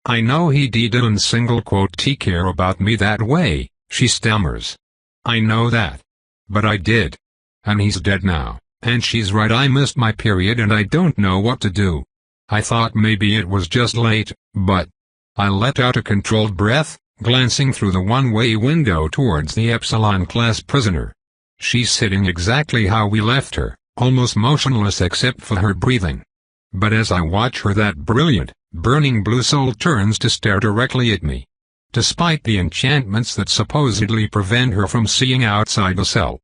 "I know he didn't single quote take care about me that way," she stammers. "I know that. But I did. And he's dead now, and she's right, I missed my period and I don't know what to do. I thought maybe it was just late, but..." I let out a controlled breath, glancing through the one-way window towards the Epsilon class prisoner. She's sitting exactly how we left her, almost motionless except for her breathing. But as I watch her, that brilliant, burning blue soul turns to stare directly at me. Despite the enchantments that supposedly prevent her from seeing outside the cell.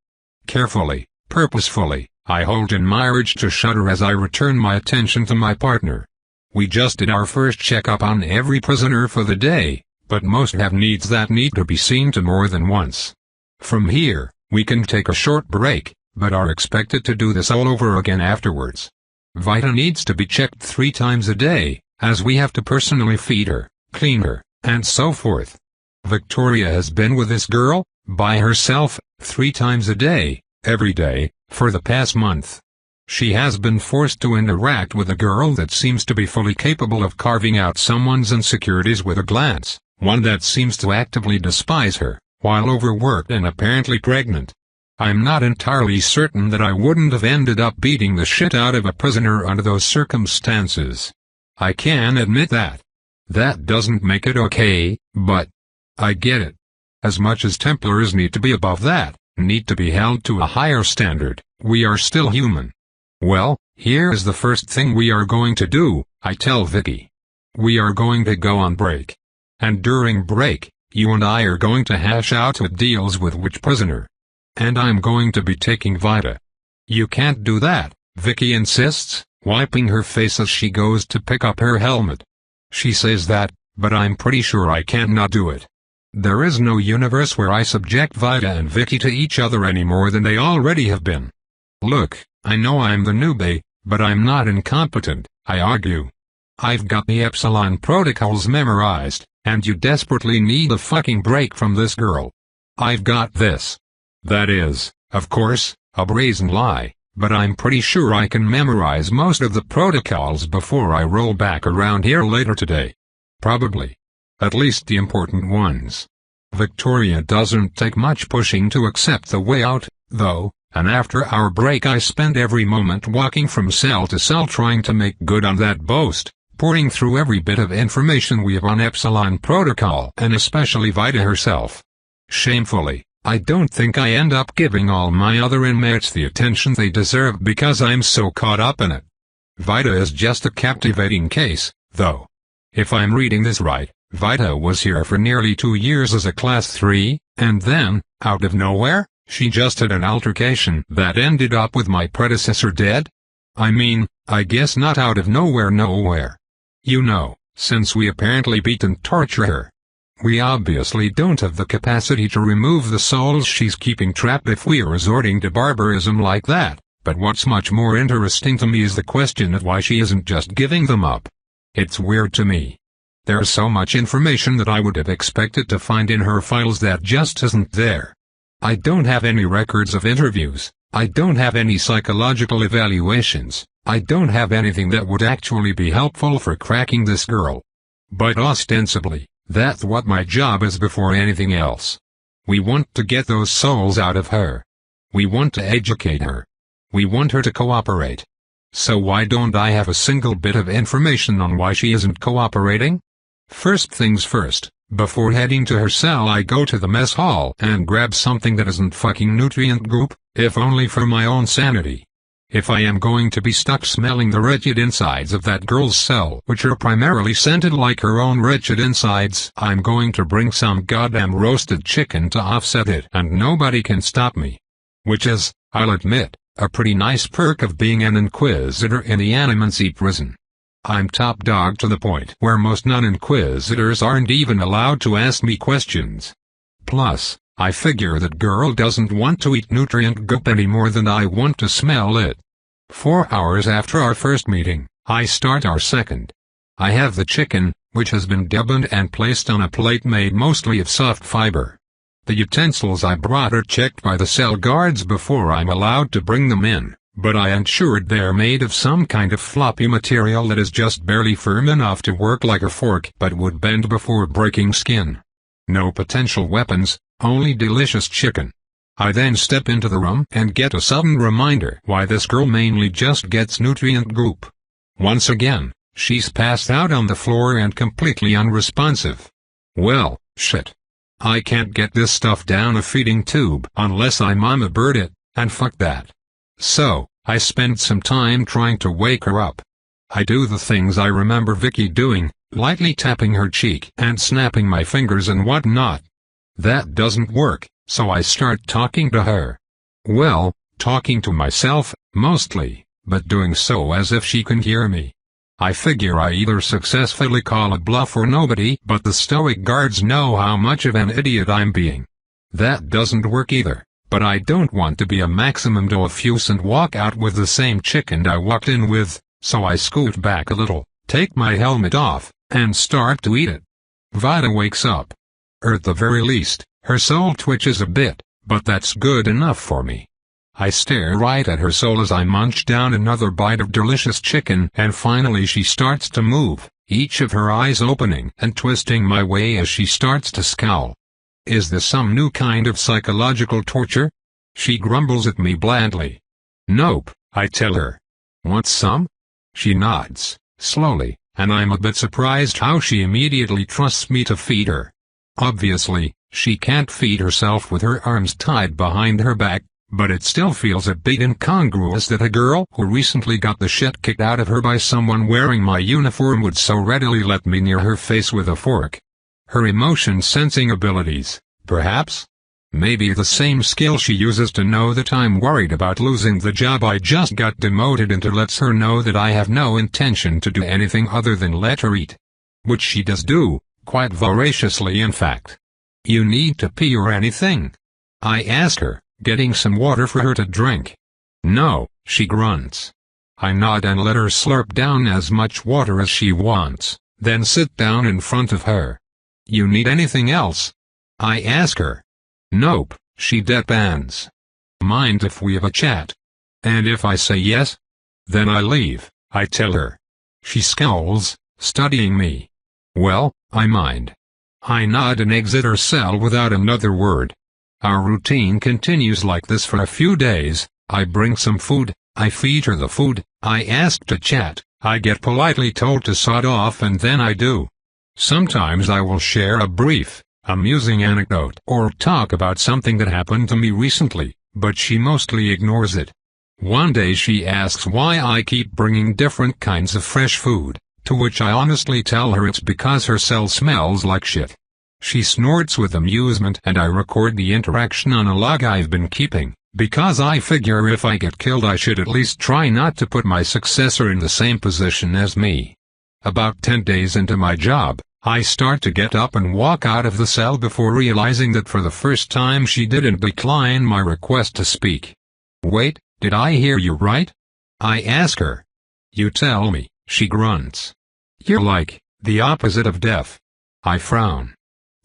Carefully, purposefully, I hold in my urge to shudder as I return my attention to my partner. We just did our first checkup on every prisoner for the day, but most have needs that need to be seen to more than once. From here, we can take a short break, but are expected to do this all over again afterwards. Vita needs to be checked 3 times a day, as we have to personally feed her, clean her, and so forth. Victoria has been with this girl, by herself, 3 times a day, every day, for the past month. She has been forced to interact with a girl that seems to be fully capable of carving out someone's insecurities with a glance, one that seems to actively despise her, while overworked and apparently pregnant. I'm not entirely certain that I wouldn't have ended up beating the shit out of a prisoner under those circumstances. I can admit that. That doesn't make it okay, but I get it. As much as Templars need to be above that, need to be held to a higher standard, we are still human. "Well, here is the first thing we are going to do," I tell Vicky. "We are going to go on break. And during break, you and I are going to hash out what deals with which prisoner. And I'm going to be taking Vita." "You can't do that," Vicky insists, wiping her face as she goes to pick up her helmet. She says that, but I'm pretty sure I can't not do it. There is no universe where I subject Vita and Vicky to each other any more than they already have been. "Look, I know I'm the newbie, but I'm not incompetent," I argue. "I've got the Epsilon protocols memorized, and you desperately need a fucking break from this girl. I've got this." That is, of course, a brazen lie, but I'm pretty sure I can memorize most of the protocols before I roll back around here later today. Probably. At least the important ones. Victoria doesn't take much pushing to accept the way out, though, and after our break I spend every moment walking from cell to cell trying to make good on that boast, pouring through every bit of information we have on Epsilon Protocol and especially Vita herself. Shamefully, I don't think I end up giving all my other inmates the attention they deserve because I'm so caught up in it. Vita is just a captivating case, though. If I'm reading this right, Vita was here for nearly 2 years as a Class 3, and then, out of nowhere, she just had an altercation that ended up with my predecessor dead? I mean, I guess not out of nowhere. You know, since we apparently beat and torture her. We obviously don't have the capacity to remove the souls she's keeping trapped if we're resorting to barbarism like that, but what's much more interesting to me is the question of why she isn't just giving them up. It's weird to me. There's so much information that I would have expected to find in her files that just isn't there. I don't have any records of interviews, I don't have any psychological evaluations, I don't have anything that would actually be helpful for cracking this girl. But ostensibly, that's what my job is before anything else. We want to get those souls out of her. We want to educate her. We want her to cooperate. So why don't I have a single bit of information on why she isn't cooperating? First things first. Before heading to her cell I go to the mess hall and grab something that isn't fucking nutrient goop, if only for my own sanity. If I am going to be stuck smelling the wretched insides of that girl's cell, which are primarily scented like her own wretched insides, I'm going to bring some goddamn roasted chicken to offset it and nobody can stop me. Which is, I'll admit, a pretty nice perk of being an inquisitor in the Animancy prison. I'm top dog to the point where most non-inquisitors aren't even allowed to ask me questions. Plus, I figure that girl doesn't want to eat nutrient goop any more than I want to smell it. 4 hours after our first meeting, I start our second. I have the chicken, which has been debonared and placed on a plate made mostly of soft fiber. The utensils I brought are checked by the cell guards before I'm allowed to bring them in, but I ensured they're made of some kind of floppy material that is just barely firm enough to work like a fork but would bend before breaking skin. No potential weapons, only delicious chicken. I then step into the room and get a sudden reminder why this girl mainly just gets nutrient goop. Once again, she's passed out on the floor and completely unresponsive. Well, shit. I can't get this stuff down a feeding tube unless I mama bird it, and fuck that. So, I spend some time trying to wake her up. I do the things I remember Vicky doing, lightly tapping her cheek and snapping my fingers and whatnot. That doesn't work, so I start talking to her. Well, talking to myself, mostly, but doing so as if she can hear me. I figure I either successfully call a bluff or nobody but the stoic guards know how much of an idiot I'm being. That doesn't work either, but I don't want to be a maximum diffuse and walk out with the same chicken I walked in with, so I scoot back a little, take my helmet off, and start to eat it. Vida wakes up. Or at the very least, her soul twitches a bit, but that's good enough for me. I stare right at her soul as I munch down another bite of delicious chicken and finally she starts to move, each of her eyes opening and twisting my way as she starts to scowl. Is this some new kind of psychological torture? She grumbles at me blandly. Nope, I tell her. Want some? She nods, slowly, and I'm a bit surprised how she immediately trusts me to feed her. Obviously, she can't feed herself with her arms tied behind her back, but it still feels a bit incongruous that a girl who recently got the shit kicked out of her by someone wearing my uniform would so readily let me near her face with a fork. Her emotion-sensing abilities, perhaps? Maybe the same skill she uses to know that I'm worried about losing the job I just got demoted into lets her know that I have no intention to do anything other than let her eat. Which she does do, quite voraciously in fact. You need to pee or anything? I ask her, getting some water for her to drink. No, she grunts. I nod and let her slurp down as much water as she wants, then sit down in front of her. You need anything else? I ask her. Nope, she deadpans. Mind if we have a chat? And if I say yes? Then I leave, I tell her. She scowls, studying me. Well, I mind. I nod and exit her cell without another word. Our routine continues like this for a few days. I bring some food, I feed her the food, I ask to chat, I get politely told to sod off and then I do. Sometimes I will share a brief, amusing anecdote or talk about something that happened to me recently, but she mostly ignores it. One day she asks why I keep bringing different kinds of fresh food, to which I honestly tell her it's because her cell smells like shit. She snorts with amusement and I record the interaction on a log I've been keeping, because I figure if I get killed I should at least try not to put my successor in the same position as me. About 10 days into my job, I start to get up and walk out of the cell before realizing that for the first time she didn't decline my request to speak. Wait, did I hear you right? I ask her. You tell me, she grunts. You're like, the opposite of deaf. I frown.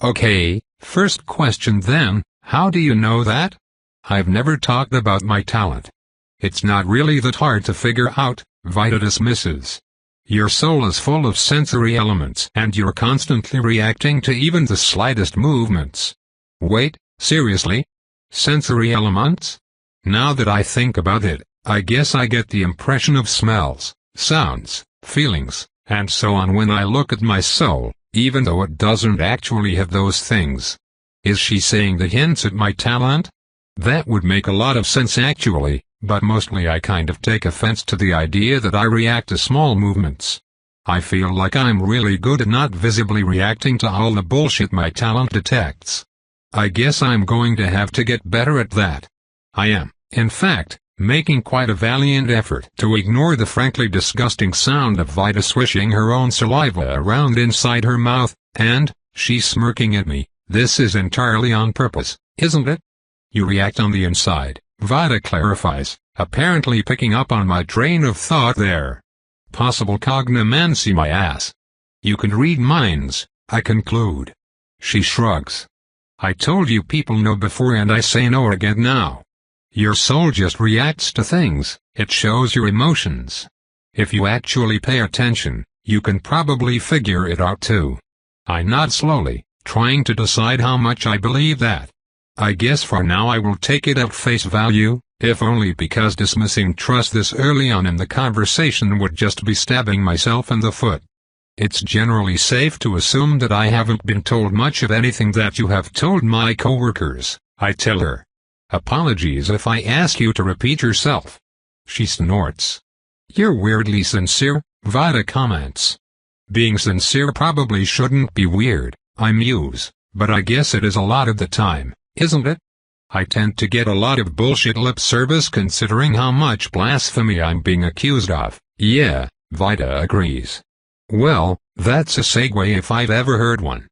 Okay, first question then, how do you know that? I've never talked about my talent. It's not really that hard to figure out, Vida dismisses. Your soul is full of sensory elements and you're constantly reacting to even the slightest movements. Wait, seriously? Sensory elements? Now that I think about it, I guess I get the impression of smells, sounds, feelings, and so on when I look at my soul, even though it doesn't actually have those things. Is she saying that hints at my talent? That would make a lot of sense actually, but mostly I kind of take offense to the idea that I react to small movements. I feel like I'm really good at not visibly reacting to all the bullshit my talent detects. I guess I'm going to have to get better at that. I am, in fact, making quite a valiant effort to ignore the frankly disgusting sound of Vida swishing her own saliva around inside her mouth, and, she's smirking at me, this is entirely on purpose, isn't it? You react on the inside, Vida clarifies, apparently picking up on my train of thought there. Possible cognomancy my ass. You can read minds, I conclude. She shrugs. I told you people know before and I say no again now. Your soul just reacts to things, it shows your emotions. If you actually pay attention, you can probably figure it out too. I nod slowly, trying to decide how much I believe that. I guess for now I will take it at face value, if only because dismissing trust this early on in the conversation would just be stabbing myself in the foot. It's generally safe to assume that I haven't been told much of anything that you have told my coworkers, I tell her. Apologies if I ask you to repeat yourself. She snorts. You're weirdly sincere, Vida comments. Being sincere probably shouldn't be weird, I muse, but I guess it is a lot of the time, isn't it? I tend to get a lot of bullshit lip service considering how much blasphemy I'm being accused of. Yeah, Vida agrees. Well, that's a segue if I've ever heard one.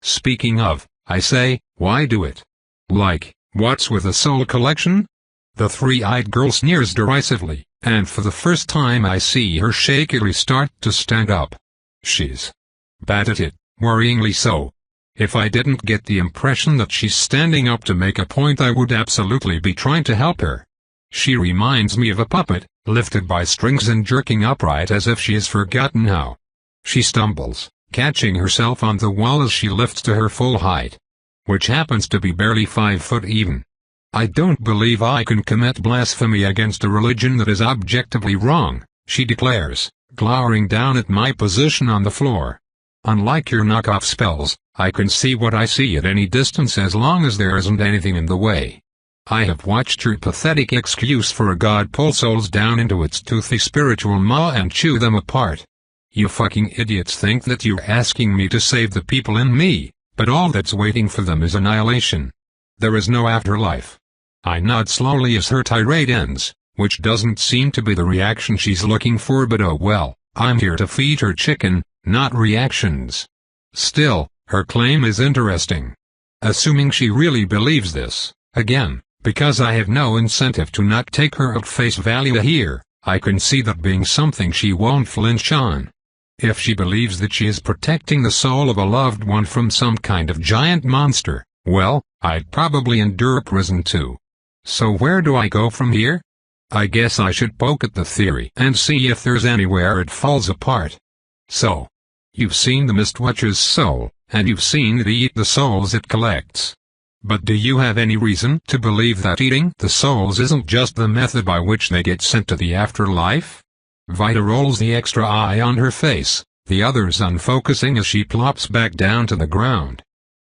Speaking of, I say, why do it? Like, what's with the soul collection? The three-eyed girl sneers derisively, and for the first time I see her shakily start to stand up. She's bad at it, worryingly so. If I didn't get the impression that she's standing up to make a point, I would absolutely be trying to help her. She reminds me of a puppet, lifted by strings and jerking upright as if she has forgotten how. She stumbles, catching herself on the wall as she lifts to her full height, which happens to be barely 5 foot even. I don't believe I can commit blasphemy against a religion that is objectively wrong, she declares, glowering down at my position on the floor. Unlike your knockoff spells, I can see what I see at any distance as long as there isn't anything in the way. I have watched your pathetic excuse for a god pull souls down into its toothy spiritual maw and chew them apart. You fucking idiots think that you're asking me to save the people in me, but all that's waiting for them is annihilation. There is no afterlife. I nod slowly as her tirade ends, which doesn't seem to be the reaction she's looking for, but oh well, I'm here to feed her chicken, not reactions. Still, her claim is interesting. Assuming she really believes this, again, because I have no incentive to not take her at face value here, I can see that being something she won't flinch on. If she believes that she is protecting the soul of a loved one from some kind of giant monster, well, I'd probably endure prison too. So where do I go from here? I guess I should poke at the theory and see if there's anywhere it falls apart. So, you've seen the Mistwatcher's soul, and you've seen it eat the souls it collects. But do you have any reason to believe that eating the souls isn't just the method by which they get sent to the afterlife? Vida rolls the extra eye on her face, the others unfocusing as she plops back down to the ground.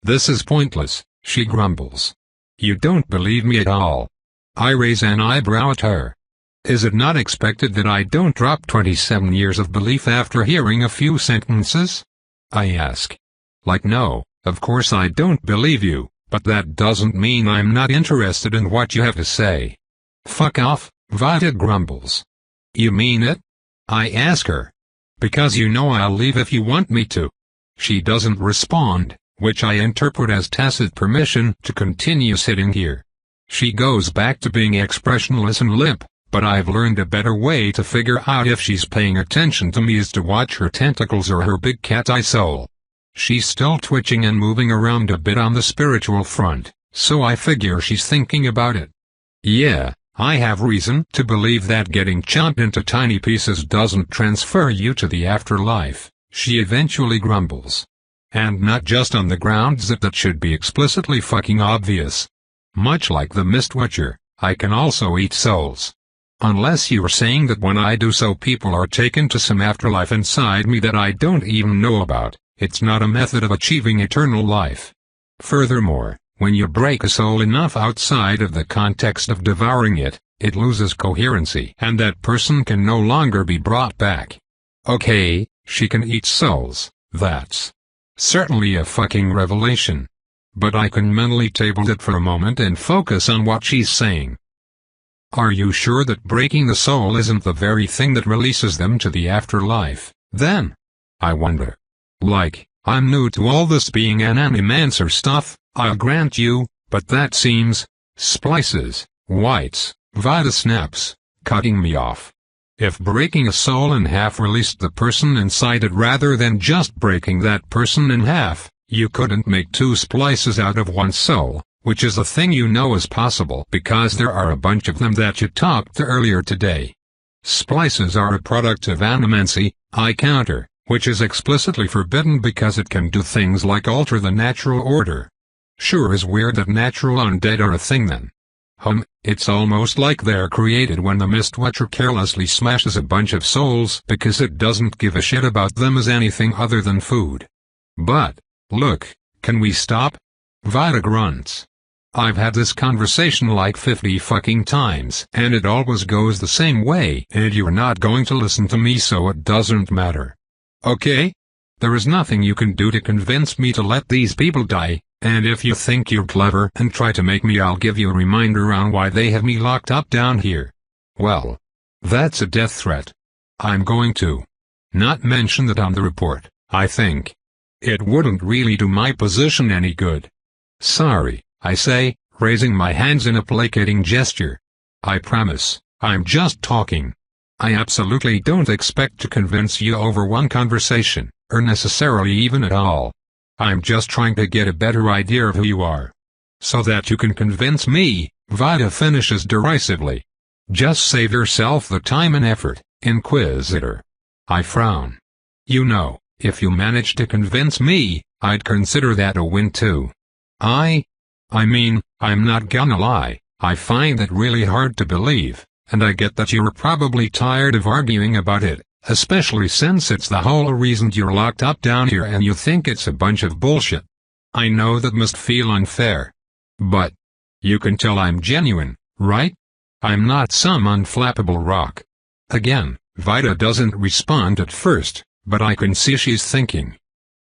This is pointless, she grumbles. You don't believe me at all. I raise an eyebrow at her. Is it not expected that I don't drop 27 years of belief after hearing a few sentences? I ask. Like no, of course I don't believe you, but that doesn't mean I'm not interested in what you have to say. Fuck off, Vida grumbles. You mean it? I ask her. Because you know I'll leave if you want me to. She doesn't respond, which I interpret as tacit permission to continue sitting here. She goes back to being expressionless and limp, but I've learned a better way to figure out if she's paying attention to me is to watch her tentacles or her big cat eye soul. She's still twitching and moving around a bit on the spiritual front, so I figure she's thinking about it. Yeah, I have reason to believe that getting chopped into tiny pieces doesn't transfer you to the afterlife, she eventually grumbles. And not just on the grounds that should be explicitly fucking obvious. Much like the Mistwatcher, I can also eat souls. Unless you're saying that when I do so people are taken to some afterlife inside me that I don't even know about, it's not a method of achieving eternal life. Furthermore, when you break a soul enough outside of the context of devouring it, it loses coherency and that person can no longer be brought back. Okay, she can eat souls, that's certainly a fucking revelation. But I can mentally table it for a moment and focus on what she's saying. Are you sure that breaking the soul isn't the very thing that releases them to the afterlife, then? I wonder. Like, I'm new to all this being an animancer stuff, I'll grant you, but that seems, splices, whites, Vida snaps, cutting me off. If breaking a soul in half released the person inside it rather than just breaking that person in half, you couldn't make two splices out of one soul, which is a thing you know is possible because there are a bunch of them that you talked to earlier today. Splices are a product of animancy, I counter, which is explicitly forbidden because it can do things like alter the natural order. Sure is weird that natural undead are a thing then. It's almost like they're created when the Mistwatcher carelessly smashes a bunch of souls because it doesn't give a shit about them as anything other than food. But, look, can we stop? Vida grunts. I've had this conversation like 50 fucking times and it always goes the same way and you're not going to listen to me so it doesn't matter. Okay? There is nothing you can do to convince me to let these people die. And if you think you're clever and try to make me, I'll give you a reminder on why they have me locked up down here. Well, that's a death threat. I'm going to not mention that on the report, I think. It wouldn't really do my position any good. Sorry, I say, raising my hands in a placating gesture. I promise, I'm just talking. I absolutely don't expect to convince you over one conversation, or necessarily even at all. I'm just trying to get a better idea of who you are. So that you can convince me, Vida finishes derisively. Just save yourself the time and effort, Inquisitor. I frown. You know, if you manage to convince me, I'd consider that a win too. I mean, I'm not gonna lie, I find that really hard to believe, and I get that you're probably tired of arguing about it. Especially since it's the whole reason you're locked up down here and you think it's a bunch of bullshit. I know that must feel unfair. But you can tell I'm genuine, right? I'm not some unflappable rock. Again, Vida doesn't respond at first, but I can see she's thinking.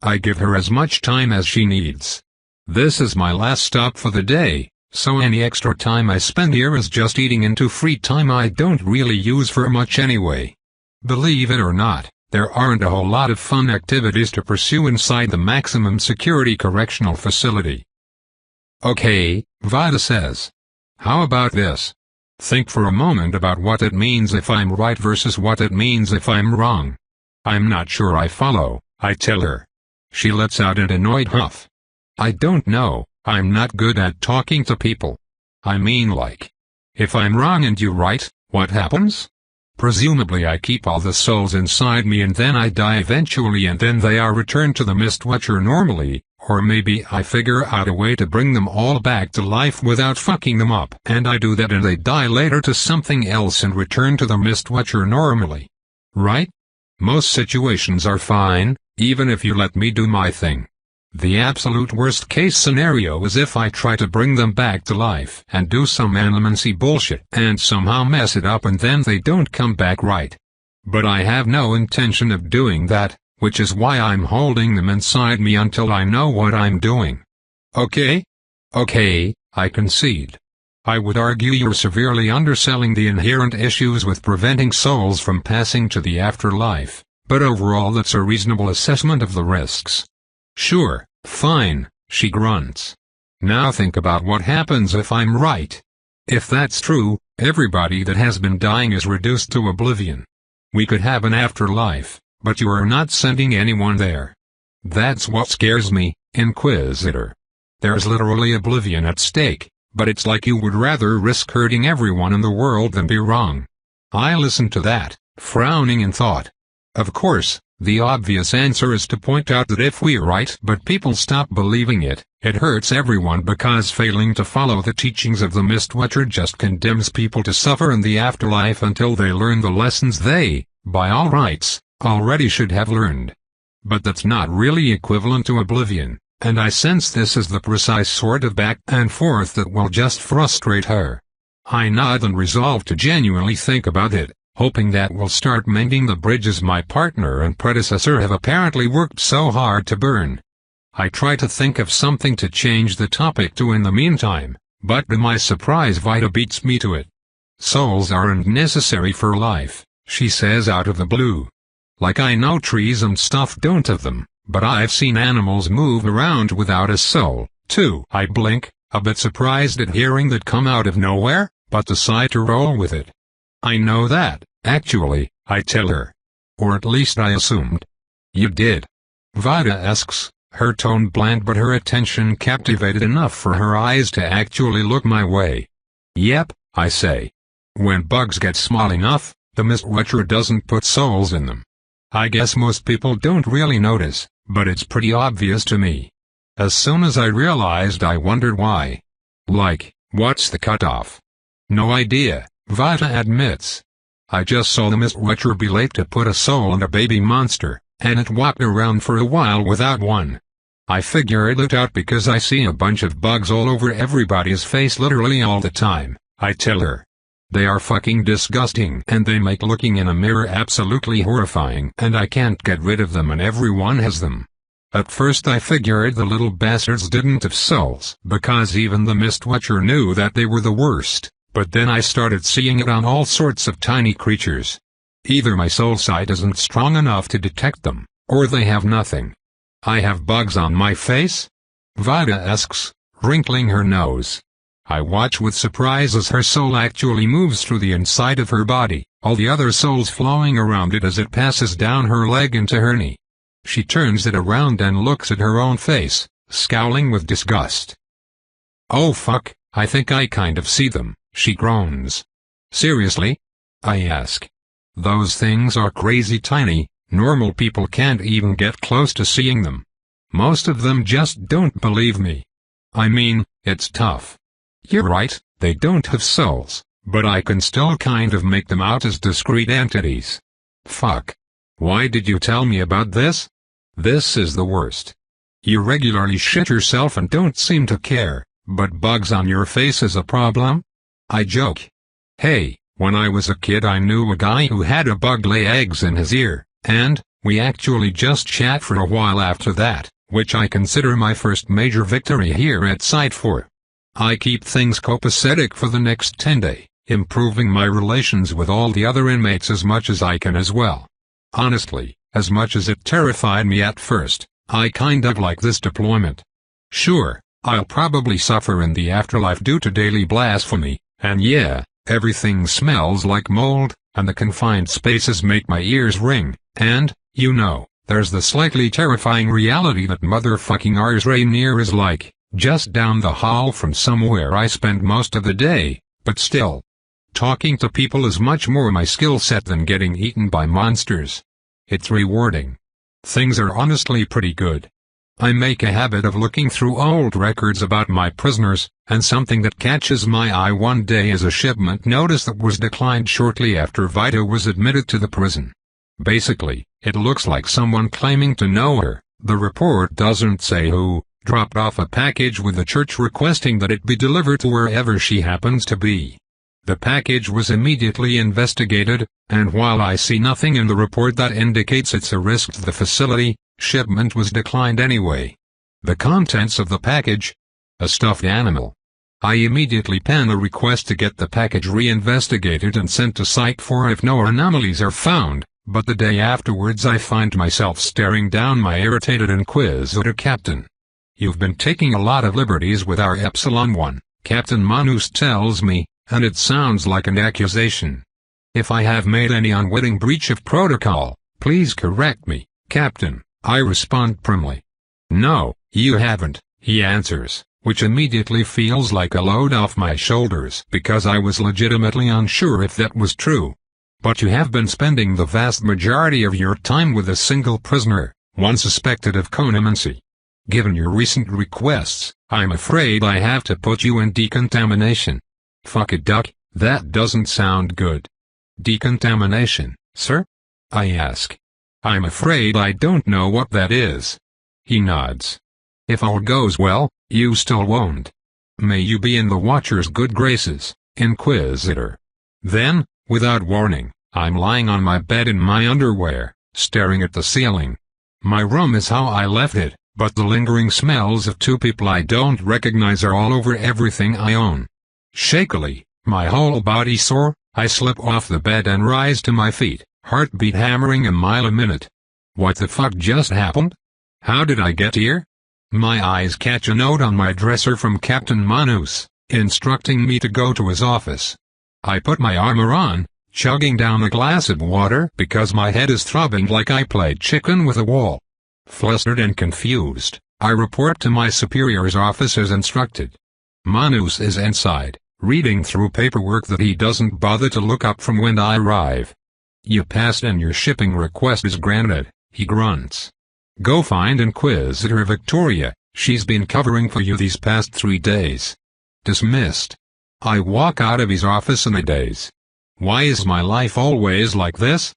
I give her as much time as she needs. This is my last stop for the day, so any extra time I spend here is just eating into free time I don't really use for much anyway. Believe it or not, there aren't a whole lot of fun activities to pursue inside the maximum security correctional facility. Okay, Vida says. How about this? Think for a moment about what it means if I'm right versus what it means if I'm wrong. I'm not sure I follow, I tell her. She lets out an annoyed huff. I don't know, I'm not good at talking to people. I mean like. If I'm wrong and you're right, what happens? Presumably I keep all the souls inside me and then I die eventually and then they are returned to the Mistwatcher normally, or maybe I figure out a way to bring them all back to life without fucking them up and I do that and they die later to something else and return to the Mistwatcher normally. Right? Most situations are fine, even if you let me do my thing. The absolute worst case scenario is if I try to bring them back to life and do some animancy bullshit and somehow mess it up and then they don't come back right. But I have no intention of doing that, which is why I'm holding them inside me until I know what I'm doing. Okay? Okay, I concede. I would argue you're severely underselling the inherent issues with preventing souls from passing to the afterlife, but overall that's a reasonable assessment of the risks. Sure, fine, she grunts. Now think about what happens if I'm right. If that's true, everybody that has been dying is reduced to oblivion. We could have an afterlife, but you are not sending anyone there. That's what scares me, Inquisitor. There's literally oblivion at stake, but it's like you would rather risk hurting everyone in the world than be wrong. I listened to that, frowning in thought. Of course, the obvious answer is to point out that if we're right but people stop believing it, it hurts everyone because failing to follow the teachings of the Mistwatcher just condemns people to suffer in the afterlife until they learn the lessons they, by all rights, already should have learned. But that's not really equivalent to oblivion, and I sense this is the precise sort of back and forth that will just frustrate her. I nod and resolve to genuinely think about it, hoping that will start mending the bridges my partner and predecessor have apparently worked so hard to burn. I try to think of something to change the topic to in the meantime, but to my surprise Vida beats me to it. Souls aren't necessary for life, she says out of the blue. Like I know trees and stuff don't have them, but I've seen animals move around without a soul, too. I blink, a bit surprised at hearing that come out of nowhere, but decide to roll with it. I know that, Actually, I tell her. Or at least I assumed. You did? Vida asks, her tone bland but her attention captivated enough for her eyes to actually look my way. Yep, I say. When bugs get small enough, the Mistwatcher doesn't put souls in them. I guess most people don't really notice, but it's pretty obvious to me. As soon as I realized, I wondered why. Like, what's the cutoff? No idea, Vida admits. I just saw the Mistwatcher be late to put a soul in a baby monster, and it walked around for a while without one. I figured it out because I see a bunch of bugs all over everybody's face literally all the time, I tell her. They are fucking disgusting and they make looking in a mirror absolutely horrifying and I can't get rid of them and everyone has them. At first I figured the little bastards didn't have souls because even the Mistwatcher knew that they were the worst, but then I started seeing it on all sorts of tiny creatures. Either my soul sight isn't strong enough to detect them, or they have nothing. I have bugs on my face? Vida asks, wrinkling her nose. I watch with surprise as her soul actually moves through the inside of her body, all the other souls flowing around it as it passes down her leg into her knee. She turns it around and looks at her own face, scowling with disgust. Oh fuck, I think I kind of see them, she groans. Seriously? I ask. Those things are crazy tiny, normal people can't even get close to seeing them. Most of them just don't believe me. I mean, it's tough. You're right, they don't have souls, but I can still kind of make them out as discrete entities. Fuck. Why did you tell me about this? This is the worst. You regularly shit yourself and don't seem to care, but bugs on your face is a problem? I joke. Hey, when I was a kid I knew a guy who had a bug lay eggs in his ear, and we actually just chat for a while after that, which I consider my first major victory here at Site 4. I keep things copacetic for the next 10 days, improving my relations with all the other inmates as much as I can as well. Honestly, as much as it terrified me at first, I kind of like this deployment. Sure, I'll probably suffer in the afterlife due to daily blasphemy, and yeah, everything smells like mold, and the confined spaces make my ears ring, and, you know, there's the slightly terrifying reality that motherfucking Ars Rainier is like, just down the hall from somewhere I spend most of the day, but still. Talking to people is much more my skill set than getting eaten by monsters. It's rewarding. Things are honestly pretty good. I make a habit of looking through old records about my prisoners, and something that catches my eye one day is a shipment notice that was declined shortly after Vida was admitted to the prison. Basically, it looks like someone claiming to know her, the report doesn't say who, dropped off a package with the church requesting that it be delivered to wherever she happens to be. The package was immediately investigated, and while I see nothing in the report that indicates it's a risk to the facility, shipment was declined anyway. The contents of the package? A stuffed animal. I immediately pen a request to get the package re-investigated and sent to Site 4 if no anomalies are found, but the day afterwards I find myself staring down my irritated Inquisitor captain. You've been taking a lot of liberties with our Epsilon 1, Captain Manus tells me, and it sounds like an accusation. If I have made any unwitting breach of protocol, please correct me, Captain, I respond primly. No, you haven't, he answers, which immediately feels like a load off my shoulders because I was legitimately unsure if that was true. But you have been spending the vast majority of your time with a single prisoner, one suspected of connimancy. Given your recent requests, I'm afraid I have to put you in decontamination. Fuck it, duck, that doesn't sound good. Decontamination, sir? I ask. I'm afraid I don't know what that is. He nods. If all goes well, you still won't. May you be in the Watcher's good graces, Inquisitor. Then, without warning, I'm lying on my bed in my underwear, staring at the ceiling. My room is how I left it, but the lingering smells of two people I don't recognize are all over everything I own. Shakily, my whole body sore, I slip off the bed and rise to my feet, heartbeat hammering a mile a minute. What the fuck just happened? How did I get here? My eyes catch a note on my dresser from Captain Manus, instructing me to go to his office. I put my armor on, chugging down a glass of water because my head is throbbing like I played chicken with a wall. Flustered and confused, I report to my superior's office as instructed. Manus is inside, reading through paperwork that he doesn't bother to look up from when I arrive. You passed and your shipping request is granted, he grunts. Go find Inquisitor Victoria, she's been covering for you these past 3 days. Dismissed. I walk out of his office in a daze. Why is my life always like this?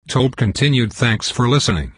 Toad continued. Thanks for listening.